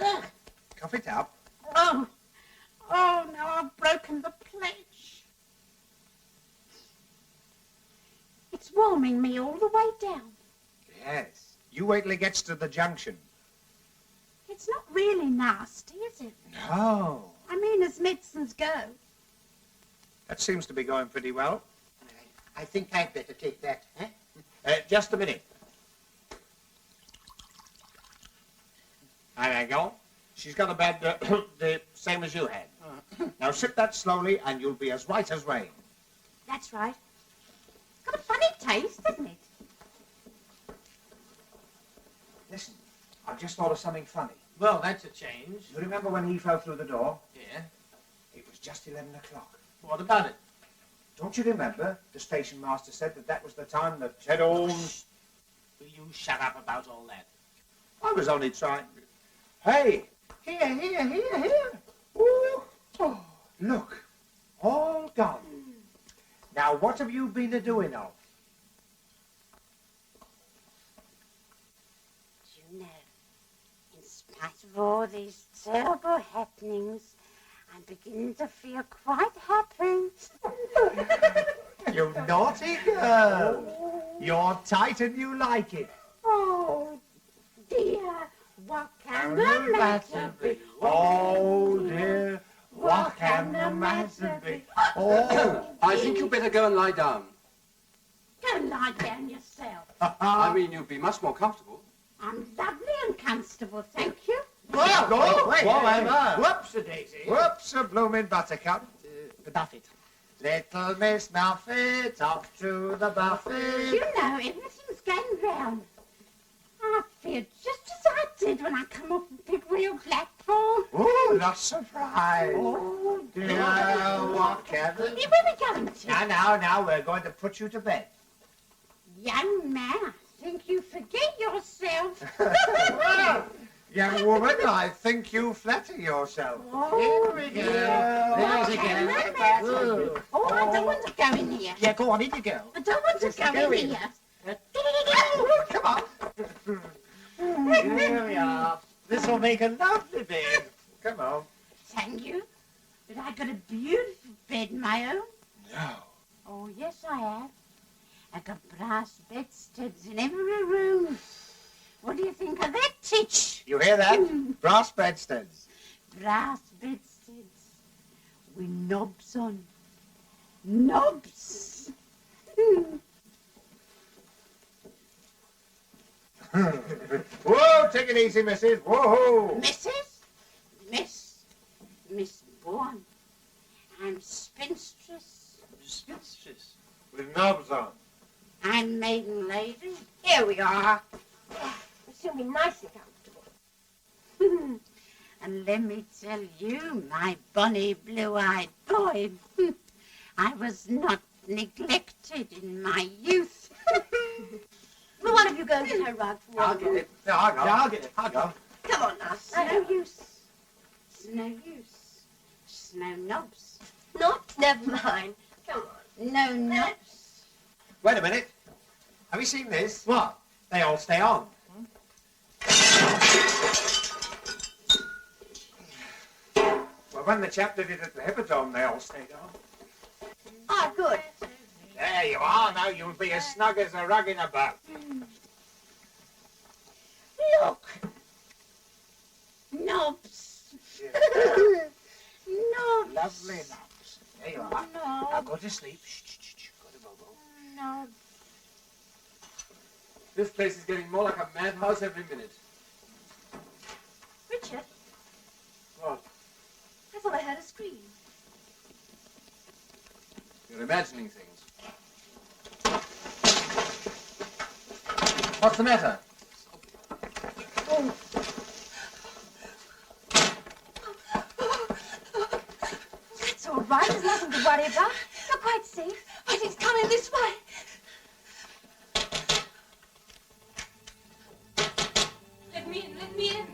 Ugh. Cough it up. Oh, now I've broken the pledge. It's warming me all the way down. Yes. You wait till it gets to the junction. It's not really nasty, is it? No. I mean, as medicines go. That seems to be going pretty well. I think I'd better take that, eh? Just a minute. There you go. She's got a bad, the same as you had. Now sip that slowly and you'll be as right as rain. That's right. It's got a funny taste, hasn't it? Listen, I've just thought of something funny. Well, that's a change. You remember when he fell through the door? Yeah. It was just 11 o'clock. What about it? Don't you remember the station master said that was the time that Ted Orms... Will you shut up about all that? I was only trying... Hey! Here! Ooh. Oh, look, all gone. Now, what have you been a-doing of? You know, in spite of all these terrible happenings, I'm beginning to feel quite happy. You naughty girl. You're tight and you like it. Oh, dear, what can the matter be? Oh, dear, what can the matter be? Oh, I think you better go and lie down. Go lie down yourself. I mean, you'll be much more comfortable. I'm lovely and comfortable, thank you. Whoops-a-daisy. Whoops-a-bloomin' buttercup. The buffet. Little Miss Muffet, off to the buffet. You know, everything's going round. I feel just as I did when I come off Big Wheel Blackpool. Ooh, not surprised. Oh, Dear, what can the... Where are we going to? Now, we're going to put you to bed. Young man, I think you forget yourself. Young woman, I think you flatter yourself. Oh, Here we go. There's again. Oh, I don't want to go in here. Yeah, go on, in you go. I don't want to go in here. Come on. Here we are. This will make a lovely bed. Come on. Thank you. But I got a beautiful bed, my own. No. Oh, yes, I have. I got brass bedsteads in every room. What do you think of that, Titch? You hear that? Brass bedsteads. Brass bedsteads with knobs on. Knobs. Whoa, take it easy, missus. Whoa. Miss Bourne. I'm spinstress. Spinstress. With knobs on. I'm maiden lady. Here we are. It's going to be nice and comfortable. And let me tell you, my bonny blue-eyed boy, I was not neglected in my youth. Well, one of you go and get her rug for I'll get it. No, I'll get it. I'll go. Come on now. It's no use. It's no use. It's no knobs. Not? Never mind. Come on. No knobs. Wait a minute. Have you seen this? What? They all stay on. Well, when the chap did it at the Hippodrome, they all stayed on. Ah, good. There you are. Now you'll be as snug as a rug in a boat. Look. Knobs. Knobs. Lovely knobs. There you are. Now Knobs. go to sleep. Shh. Go to Bobo. Knobs. This place is getting more like a madhouse every minute. Richard, What? I thought I heard a scream. You're imagining things. What's the matter? Oh. That's all right. There's nothing to worry about. You're quite safe. But he's coming this way. Let me in. Let me in.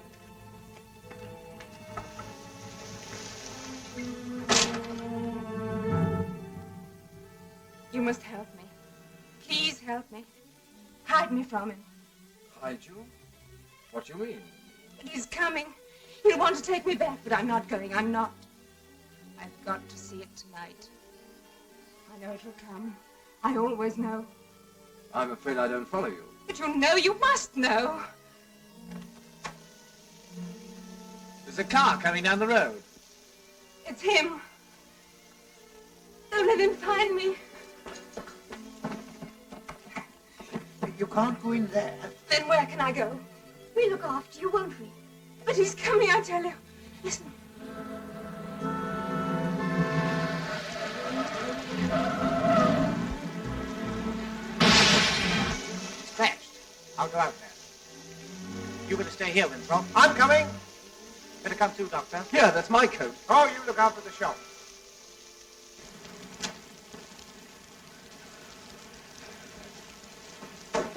You must help me. Please help me. Hide me from him. Hide you? What do you mean? He's coming. He'll want to take me back, but I'm not going. I'm not. I've got to see it tonight. I know it'll come. I always know. I'm afraid I don't follow you. But you know, you must know. There's a car coming down the road. It's him. Don't let him find me. You can't go in there. Then where can I go? We'll look after you, won't we? But he's coming, I tell you. Listen. It's crashed. I'll go out there. You better stay here, Winthrop. I'm coming. Better come too, Doctor. Here, that's my coat. Oh, you look after the shop.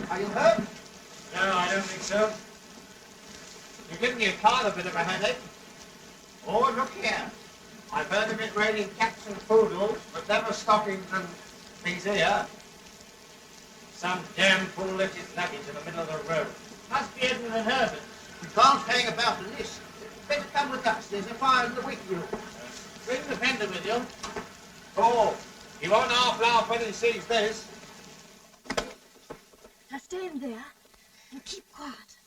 Are you hurt? No, I don't think so. You're giving your car a bit of a headache. Oh, look here. I've heard of it raining cats and poodles, but never stockings and things here. Some damn fool left his luggage in the middle of the road. Must be Edmund and Herbert. We can't hang about and listen. Better come with us. There's a fire in the wheat room. Bring the fender with you. Oh, he won't half laugh when he sees this. Now stay in there and keep quiet.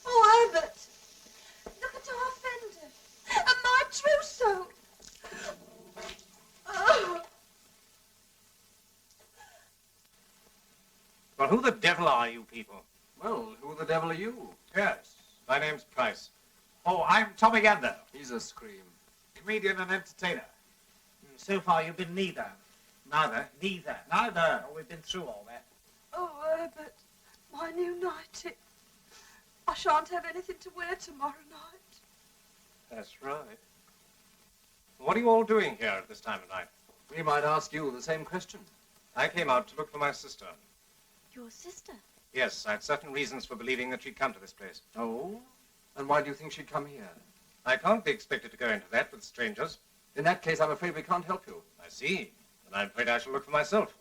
Oh, Herbert. Look at our fender. And my trousseau. Oh. Well, who the devil are you people? Well, who the devil are you? Yes, my name's Price. Oh, I'm Tommy Gander, He's a scream. comedian and entertainer. So far, you've been neither. Neither. Neither. Neither. Oh, we've been through all that. Oh, Herbert. My new nightie. I shan't have anything to wear tomorrow night. That's right. What are you all doing here at this time of night? We might ask you the same question. I came out to look for my sister. Your sister? Yes, I had certain reasons for believing that she'd come to this place. Oh? And why do you think she'd come here? I can't be expected to go into that with strangers. In that case, I'm afraid we can't help you. I see. Then I'm afraid I shall look for myself.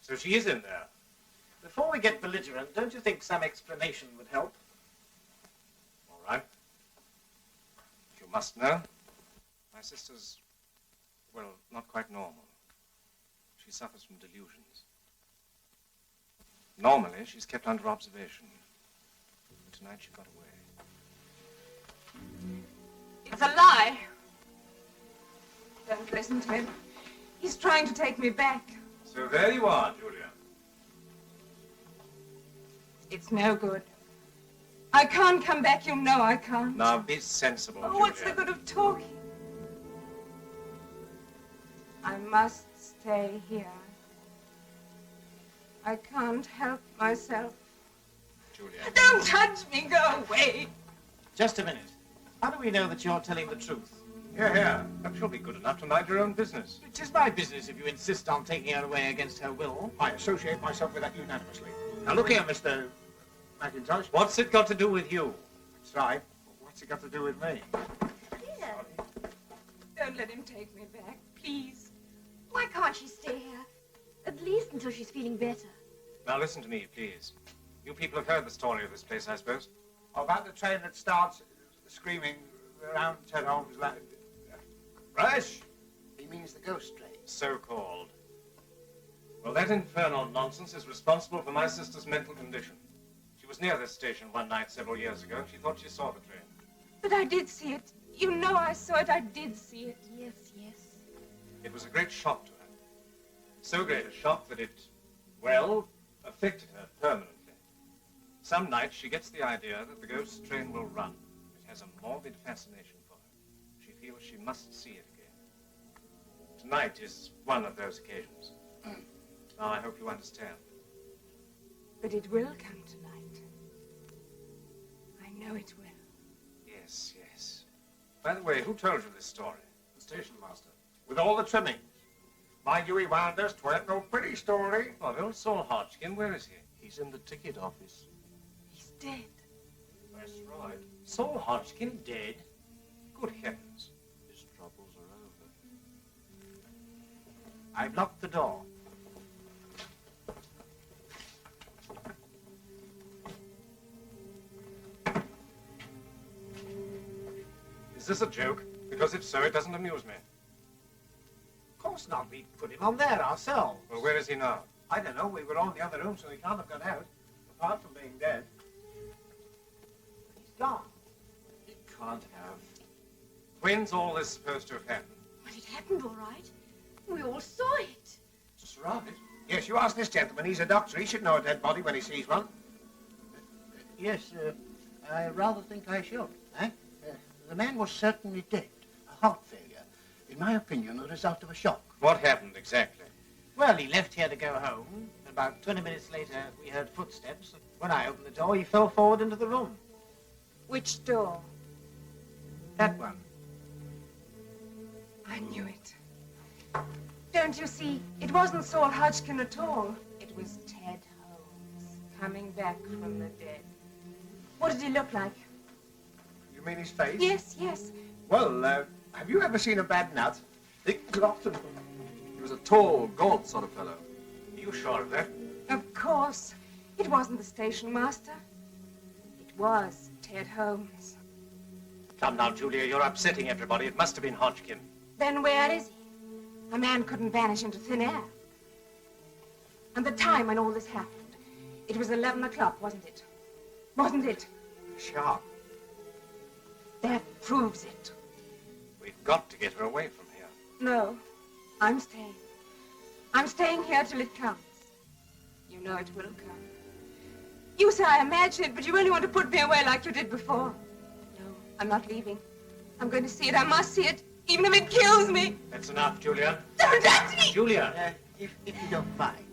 So she is in there. Before we get belligerent, don't you think some explanation would help? All right. You must know. My sister's, well, not quite normal. She suffers from delusions. Normally, she's kept under observation. But tonight she got away. It's a lie. Don't listen to him. He's trying to take me back. So there you are, Julia. It's no good. I can't come back, you know I can't. Now be sensible, Oh, Julia. what's the good of talking? I must stay here. I can't help myself. Julia. Don't touch me, go away. Just a minute. How do we know that you're telling the truth? Here, here. Perhaps you'll be good enough to mind your own business. It is my business if you insist on taking her away against her will. I associate myself with that unanimously. Now look here, Mr. McIntosh. What's it got to do with you? That's right. What's it got to do with me? Here. Don't let him take me back, please. Why can't she stay here? At least until she's feeling better. Now listen to me, please. You people have heard the story of this place, I suppose. About the train that starts screaming around Ted Holmes' land. Rush? He means the ghost train. So-called. Well, that infernal nonsense is responsible for my sister's mental condition. She was was near this station one night several years ago, and she thought she saw the train. But I did see it. You know I saw it. I did see it. Yes, yes. It was a great shock to her. So great a shock that it, well, affected her permanently. Some nights she gets the idea that the ghost train will run. It has a morbid fascination for her. She feels she must see it again. Tonight is one of those occasions. Now I hope you understand. But it will come tonight. I know it will. Yes, yes. By the way, who told you this story? The station master. With all the trimmings. Mind you, he warned us 'tweren't no pretty story. Oh, old Saul Hodgkin, where is he? He's in the ticket office. He's dead. That's right. Saul Hodgkin dead? Good heavens. His troubles are over. I've locked the door. Is this a joke? Because if so, it doesn't amuse me. Of course not. We put him on there ourselves. Well, where is he now? I don't know. We were on the other room, so he can't have gone out. Apart from being dead. He's gone. He can't have. When's all this supposed to have happened? Well, it happened all right. We all saw it. That's right. Yes, you ask this gentleman. He's a doctor. He should know a dead body when he sees one. Yes, I rather think I should. The man was certainly dead. A heart failure. In my opinion, the result of a shock. What happened exactly? Well, he left here to go home. About 20 minutes later, we heard footsteps. When I opened the door, he fell forward into the room. Which door? That one. I knew it. Don't you see? It wasn't Saul Hodgkin at all. It was Ted Holmes, coming back from the dead. What did he look like? You mean his face? Yes, yes. Well, have you ever seen a bad nut? It clocked and... He was a tall, gaunt sort of fellow. Are you sure of that? Of course. It wasn't the station master. It was Ted Holmes. Come now, Julia, you're upsetting everybody. It must have been Hodgkin. Then where is he? A man couldn't vanish into thin air. And the time when all this happened, it was 11 o'clock, wasn't it? Wasn't it? Sharp. That proves it. We've got to get her away from here. No, I'm staying. I'm staying here till it comes. You know it will come. You say I imagine it, but you only want to put me away like you did before. No, I'm not leaving. I'm going to see it. I must see it, even if it kills me. That's enough, Julia. Don't touch me! Julia! If you don't mind,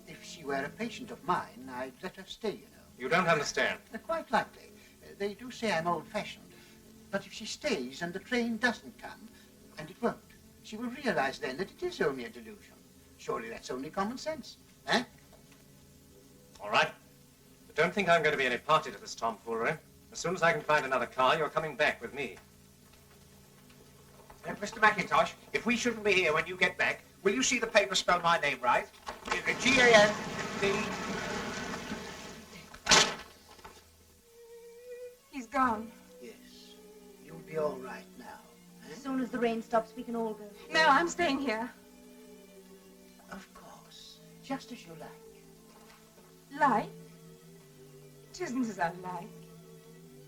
if she were a patient of mine, I'd let her stay, you know. You don't understand. Quite likely. They do say I'm old-fashioned. But if she stays and the train doesn't come, and it won't, she will realize then that it is only a delusion. Surely that's only common sense, eh? All right. But don't think I'm going to be any party to this tomfoolery. As soon as I can find another car, you're coming back with me. Mr. McIntosh, if we shouldn't be here when you get back, will you see the paper spell my name right? G-A-N-D... He's gone. Yes. You'll be all right now. As soon as the rain stops, we can all go. No, I'm staying here. Of course. Just as you like. Like? It isn't as I like.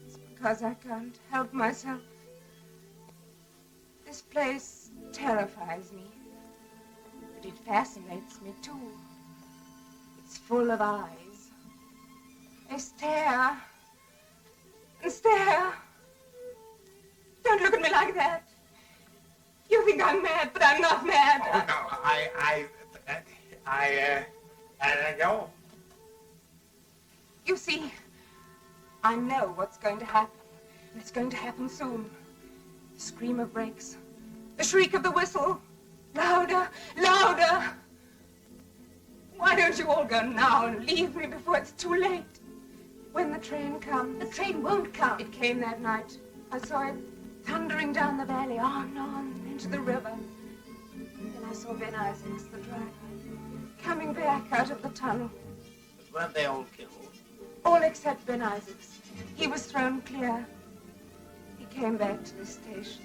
It's because I can't help myself. This place terrifies me. But it fascinates me, too. It's full of eyes. They stare and stare. Don't look at me like that. You think I'm mad, but I'm not mad. Oh, no, I go. You see, I know what's going to happen, and it's going to happen soon. The scream of brakes, the shriek of the whistle, louder, louder. Why don't you all go now and leave me before it's too late? When the train comes. The train won't come. It came that night. I saw it thundering down the valley, on, into the river. Then I saw Ben Isaacs, the driver, coming back out of the tunnel. But weren't they all killed? All except Ben Isaacs. He was thrown clear. He came back to the station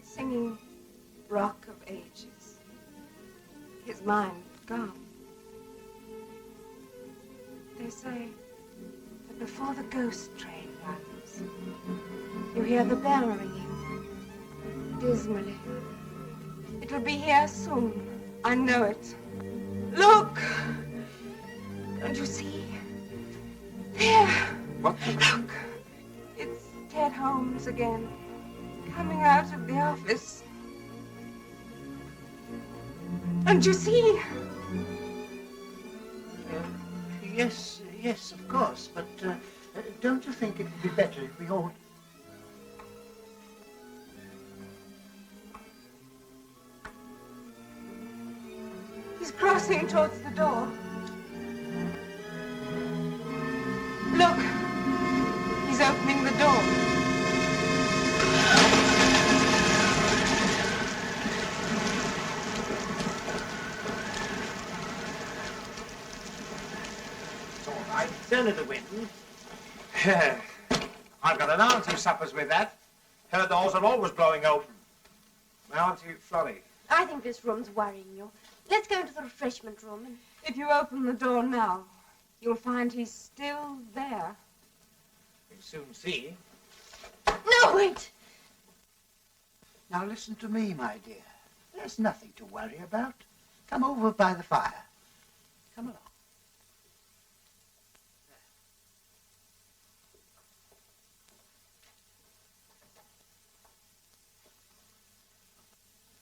singing Rock of Ages. His mind gone. They say that before the ghost train runs, you hear the bell ringing dismally. It will be here soon. I know it. Look! Don't you see? There! What? Look! It's Ted Holmes again, coming out of the office. Don't you see? Yes, of course, but don't you think it would be better if we all... He's crossing towards the door. Look! He's opening the door. It's all right. Turn of the wind. I've got an aunt who suffers with that. Her doors are always blowing open. My auntie Florrie. I think this room's worrying you. Let's go into the refreshment room and... If you open the door now, you'll find he's still there. We'll soon see. No, wait! Now listen to me, my dear. There's nothing to worry about. Come over by the fire. Come along.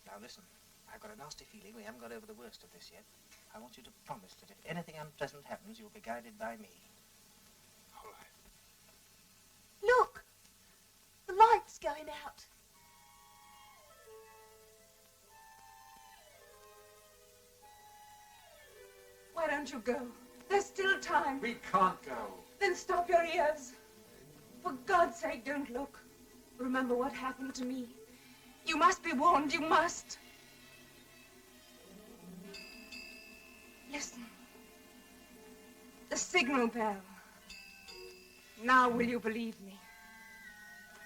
Now listen, I've got a nasty feeling we haven't got over the worst of this yet. I want you to promise that if anything unpleasant happens, you'll be guided by me. All right. Look! The light's going out. Why don't you go? There's still time. We can't go. Then stop your ears. For God's sake, don't look. Remember what happened to me. You must be warned, you must. Listen. The signal bell. Now will you believe me?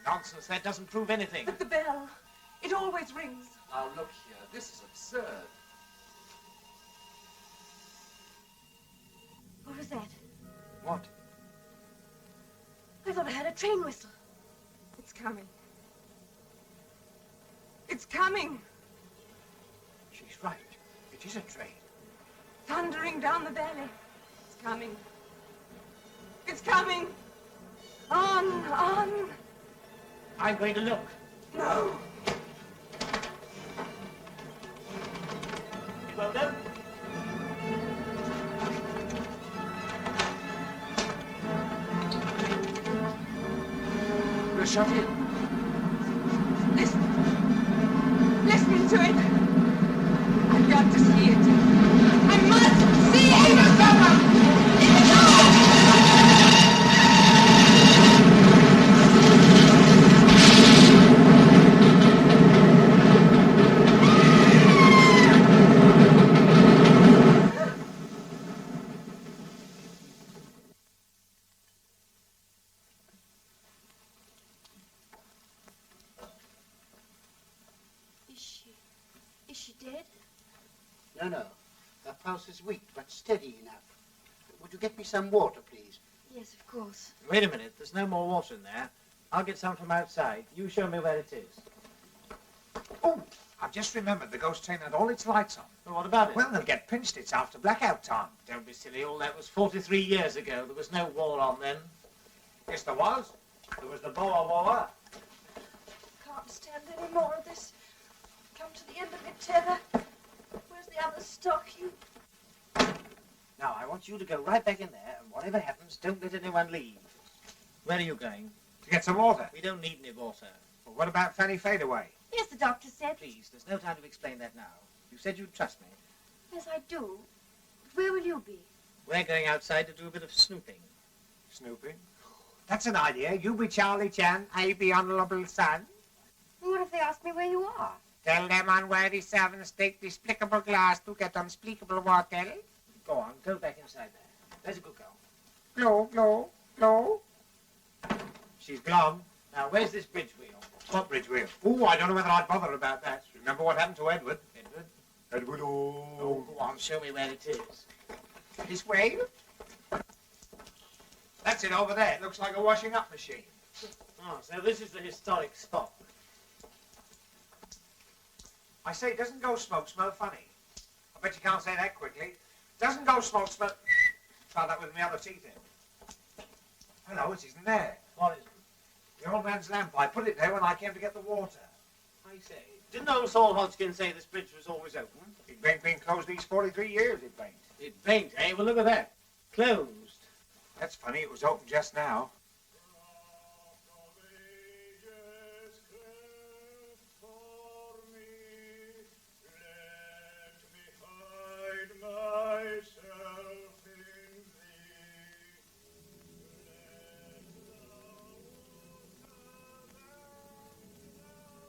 Nonsense, that doesn't prove anything. But the bell, it always rings. Now look here, this is absurd. What was that? What? I thought I heard a train whistle. It's coming. It's coming. She's right. It is a train. Thundering down the valley. It's coming. It's coming. On. I'm going to look. No. Well done. We're shut in. Listen to it. I've got to see it. I must see it! Let me go! Is she dead? No. Her pulse is weak, but steady enough. Would you get me some water, please? Yes, of course. Wait a minute, there's no more water in there. I'll get some from outside. You show me where it is. Oh, I've just remembered the ghost train had all its lights on. Well, what about it? Well, they'll get pinched. It's after blackout time. Don't be silly. All that was 43 years ago. There was no war on then. Yes, there was. There was the Boer War. Can't stand any more of this. Come to the end of it, Terror. Where's the other stock? You... Now, I want you to go right back in there, and whatever happens, don't let anyone leave. Where are you going? To get some water. We don't need any water. Well, what about Fanny Fadeaway? Yes, the doctor said. Please, there's no time to explain that now. You said you'd trust me. Yes, I do. But where will you be? We're going outside to do a bit of snooping. Snooping? That's an idea. You be Charlie Chan, I be Honourable Son. What if they ask me where you are? Tell them unworthy servants take despicable glass to get unspeakable water. Go on, go back inside there. There's a good girl. Glow, glow, glow. She's glum. Now, where's this bridge wheel? What bridge wheel? Oh, I don't know whether I'd bother about that. Remember what happened to Edward? Edward? Edward, Oh, go on, show me where it is. This way? That's it over there. It looks like a washing up machine. Oh, so this is the historic spot. I say, doesn't ghost smoke smell funny? I bet you can't say that quickly. Doesn't ghost smoke smell... Try that with my other teeth in. Hello, it isn't there. What is it? The old man's lamp. I put it there when I came to get the water. I say, didn't old Saul Hodgkin say this bridge was always open? It ain't been closed these 43 years, it ain't. It ain't, eh? Well, look at that. Closed. That's funny, it was open just now.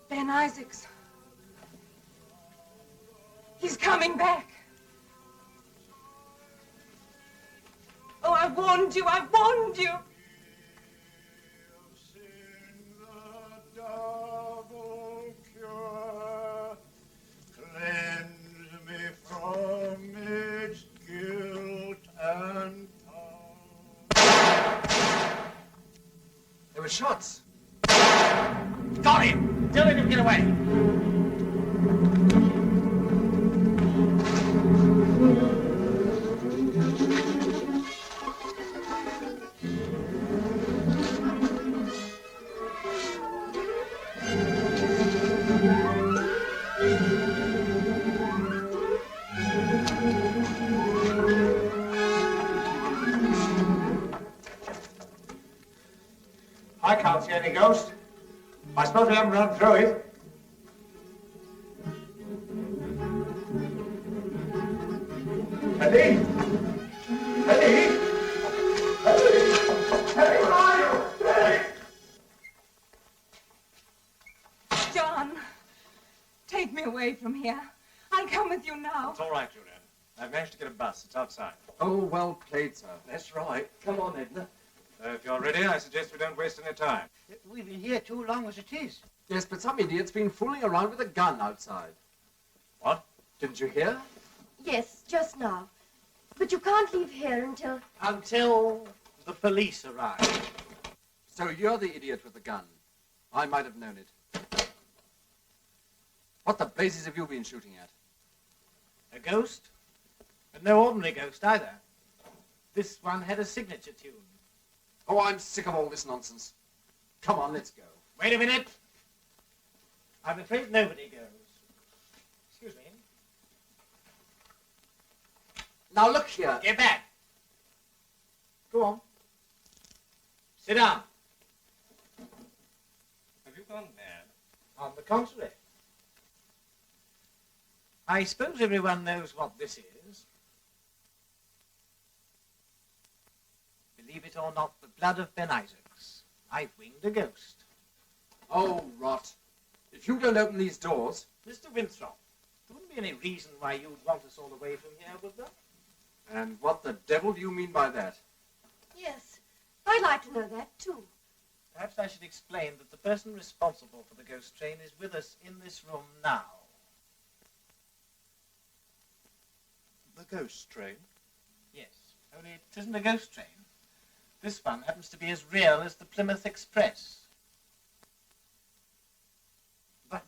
Ben Isaacs. He's coming back. Oh, I warned you, I warned you. Cleanse me from its guilt and There were shots. Got him! Don't let him get away. I can't see any ghost. I suppose we haven't run through it. Eddie? Eddie? Eddie? Eddie, where are you? Eddie? John, take me away from here. I'll come with you now. It's all right, Julian. I've managed to get a bus. It's outside. Oh, well played, sir. That's right. Come on, Edna. If you're ready, I suggest we don't waste any time. We've been here too long as it is. Yes, but some idiot's been fooling around with a gun outside. What? Didn't you hear? Yes, just now. But you can't leave here until... Until the police arrive. So you're the idiot with the gun. I might have known it. What the blazes have you been shooting at? A ghost? But no ordinary ghost either. This one had a signature tune. Oh, I'm sick of all this nonsense. Come on, let's go. Wait a minute. I'm afraid nobody goes. Excuse me. Now look here. Get back. Go on. Sit down. Have you gone mad? On the contrary. I suppose everyone knows what this is. Believe it or not, the blood of Ben Isaacs. I've winged a ghost. Oh, rot. If you don't open these doors... Mr. Winthrop, there wouldn't be any reason why you'd want us all away from here, would there? And what the devil do you mean by that? Yes, I'd like to know that, too. Perhaps I should explain that the person responsible for the ghost train is with us in this room now. The ghost train? Yes, only it isn't a ghost train. This one happens to be as real as the Plymouth Express. But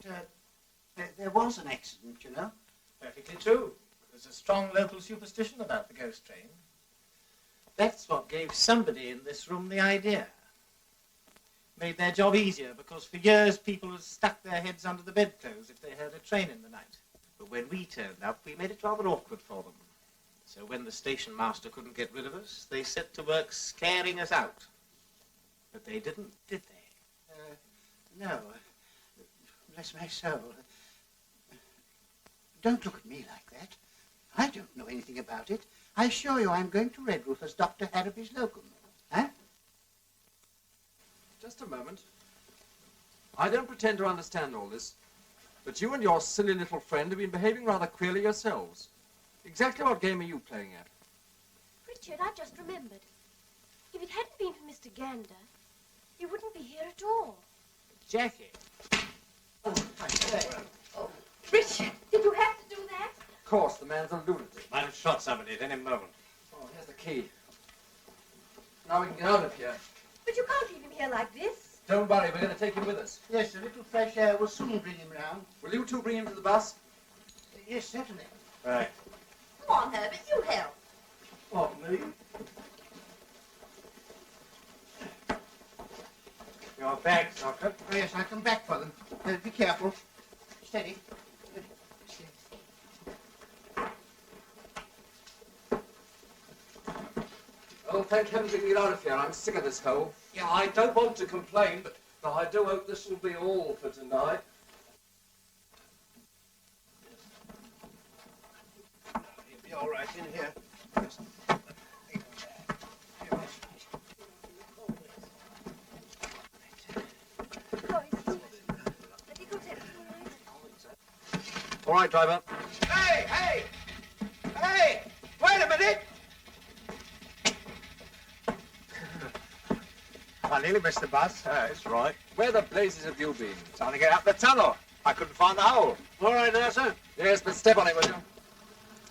there was an accident, you know. Perfectly true. There's a strong local superstition about the ghost train. That's what gave somebody in this room the idea. Made their job easier because for years people had stuck their heads under the bedclothes if they heard a train in the night. But when we turned up, we made it rather awkward for them. So when the station master couldn't get rid of us, they set to work scaring us out. But they didn't, did they? No. Bless my soul. Don't look at me like that. I don't know anything about it. I assure you I'm going to Redruth as Dr. Harraby's locum. Huh? Just a moment. I don't pretend to understand all this, but you and your silly little friend have been behaving rather queerly yourselves. Exactly what game are you playing at? Richard, I just remembered. If it hadn't been for Mr. Gander, he wouldn't be here at all. Jackie. Oh, I say. Oh. Richard, did you have to do that? Of course, the man's a lunatic. Might have shot somebody at any moment. Oh, here's the key. Now we can get out of here. But you can't leave him here like this. Don't worry, we're going to take him with us. Yes, a little fresh air will soon bring him round. Will you two bring him to the bus? Yes, certainly. Right. Come on, Herbert, you help. What, me? Your bags, Doctor. Oh, yes, I'll come back for them. Be careful. Steady. Steady. Oh, thank heaven we can get out of here. I'm sick of this hole. Yeah, I don't want to complain, but I do hope this will be all for tonight. You'll be all right in here. Just All right, driver. Hey, hey! Hey! Wait a minute! I nearly missed the bus. That's right. Where the blazes have you been? Trying to get up the tunnel. I couldn't find the hole. All right now, sir. Yes, but step on it, will you?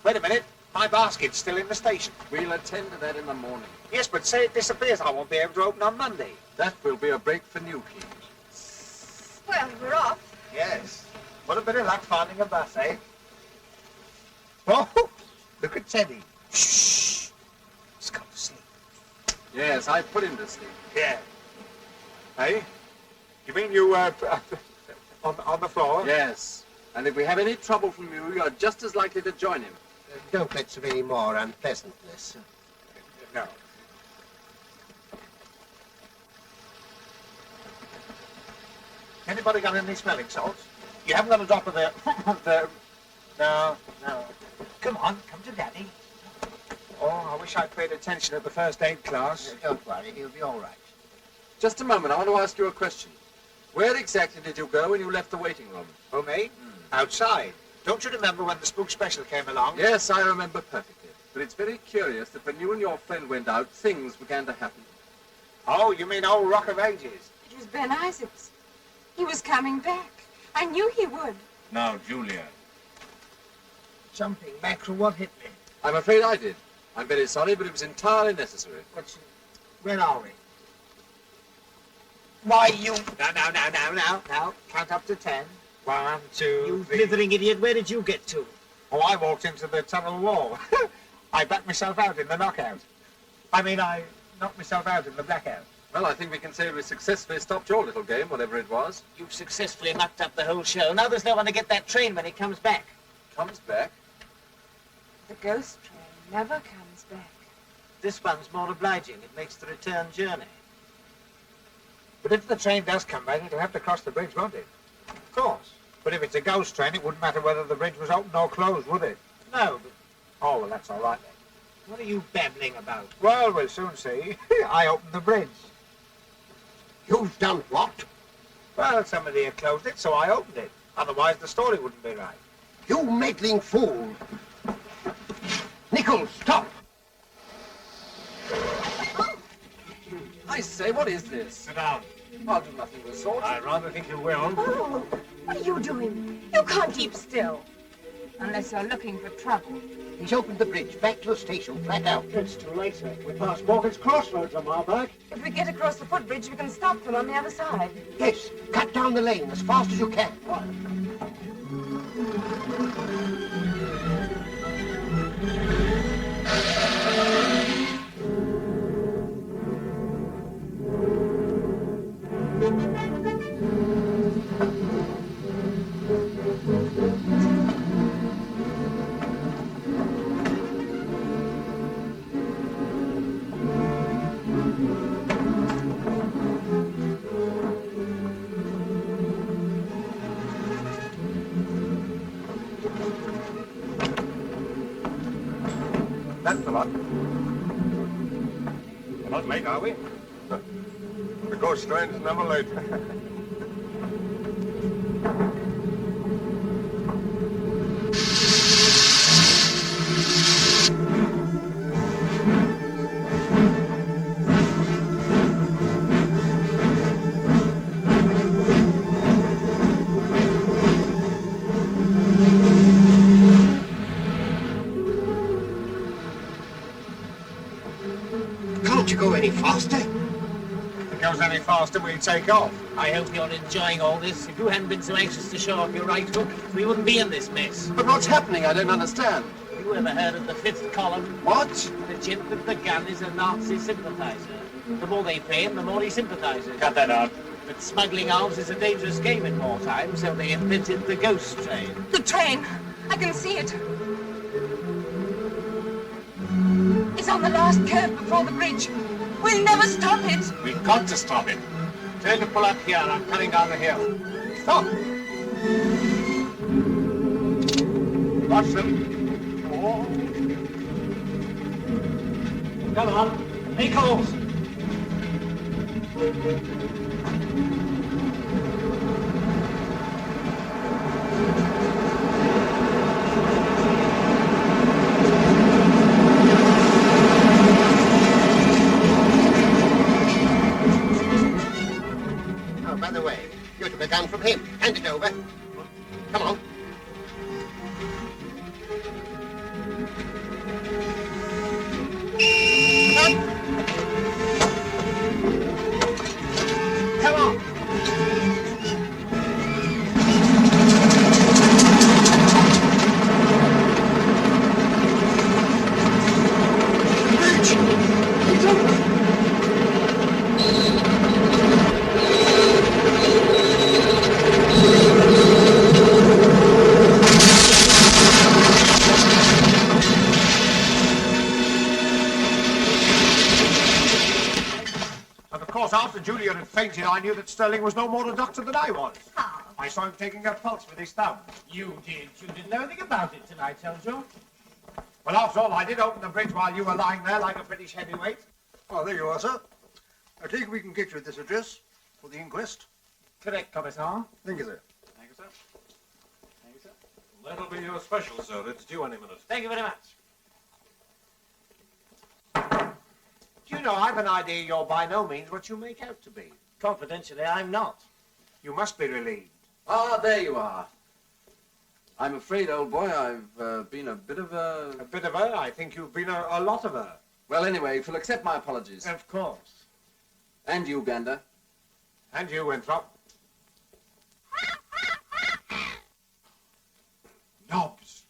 Wait a minute. My basket's still in the station. We'll attend to that in the morning. Yes, but say it disappears. I won't be able to open on Monday. That will be a break for new keys. Well, we're off. Yes. What a bit of luck finding a bus, eh? Oh, look at Teddy. Shh. He's gone to sleep. Yes, I put him to sleep. Yeah. Hey? You mean you, on the floor? Yes. And if we have any trouble from you, you're just as likely to join him. Don't let's have any more unpleasantness. No. Anybody got any smelling salts? You haven't got a drop of the... No, no. Come on, come to Daddy. Oh, I wish I'd paid attention at the first aid class. Don't worry, he'll be all right. Just a moment, I want to ask you a question. Where exactly did you go when you left the waiting room? Who, me? Outside. Don't you remember when the spook special came along? Yes, I remember perfectly. But it's very curious that when you and your friend went out, things began to happen. Oh, you mean old Rock of Ages? It was Ben Isaacs. He was coming back. I knew he would. Now, Julia. Jumping mackerel, what hit me? I'm afraid I did. I'm very sorry, but it was entirely necessary. Where are we? Why, you... Now. Count up to 10. 1, 2, You 3. blithering idiot, where did you get to? Oh, I walked into the tunnel wall. I backed myself out in the knockout. I mean, I knocked myself out in the blackout. Well, I think we can say we successfully stopped your little game, whatever it was. You've successfully mucked up the whole show. Now there's no one to get that train when it comes back. Comes back? The ghost train never comes back. This one's more obliging. It makes the return journey. But if the train does come back, it'll have to cross the bridge, won't it? Of course. But if it's a ghost train, it wouldn't matter whether the bridge was open or closed, would it? No, but Oh, well, that's all right then. what are you babbling about? Well, we'll soon see. I opened the bridge. You've done what? Well, somebody had closed it, so I opened it. Otherwise, the story wouldn't be right. You meddling fool. Nichols, stop! I say, what is this? Sit down. I'll do nothing of the sort. I rather think you will. Oh, what are you doing? You can't keep still. Unless you're looking for trouble. He's opened the bridge back to the station, flat out. It's too late, sir. We passed Morgan's Crossroads a mile back. If we get across the footbridge, we can stop them on the other side. Yes, cut down the lane as fast as you can. That's the lot. We're not late, are we? The ghost train's never late. Can't you go any faster? If it goes any faster, we'll take off. I hope you're enjoying all this. If you hadn't been so anxious to show off your right hook, we wouldn't be in this mess. But what's happening? I don't understand. Have you ever heard of the fifth column? What? The chimp with the gun is a Nazi sympathizer. The more they pay him, the more he sympathizes. Cut that out. But smuggling arms is a dangerous game in wartime, so they invented the ghost train. The train! I can see it. It's on the last curve before the bridge. We'll never stop it. We've got to stop it. Tell to pull up here. I'm coming down the hill. Stop! Watch them. Oh. Come on, make calls. Oh, by the way, you took a gun from him. Hand it over. Come on. Come on. After Julia had fainted, I knew that Sterling was no more a doctor than I was. How? I saw him taking her pulse with his thumb. You did. You didn't know anything about it tonight, told you? Well, after all, I did open the bridge while you were lying there like a British heavyweight. Oh, there you are, sir. I think we can get you at this address for the inquest. Correct, Commissar. Thank you, sir. Thank you, sir. Thank you, sir. That'll be your special, sir. It's due any minute. Thank you very much. Do you know, I've an idea you're by no means what you make out to be. Confidentially, I'm not. You must be relieved. Ah, there you are. I'm afraid, old boy, I've been a bit of a... A bit of her? I think you've been a lot of her. Well, anyway, if you'll accept my apologies. Of course. And you, Gander. And you, Winthrop. Knobs.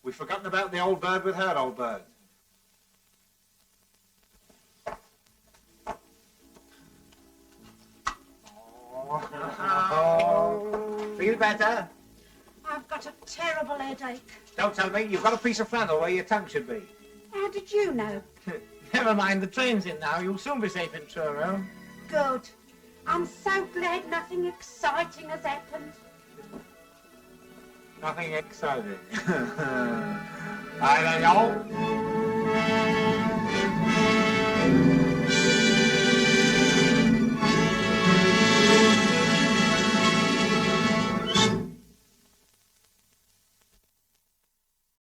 We've forgotten about the old bird with her old bird. Feel better? I've got a terrible headache. Don't tell me. You've got a piece of flannel where your tongue should be. How did you know? Never mind, the train's in now. You'll soon be safe in Truro. Good. I'm so glad nothing exciting has happened. Nothing exciting. I don't know.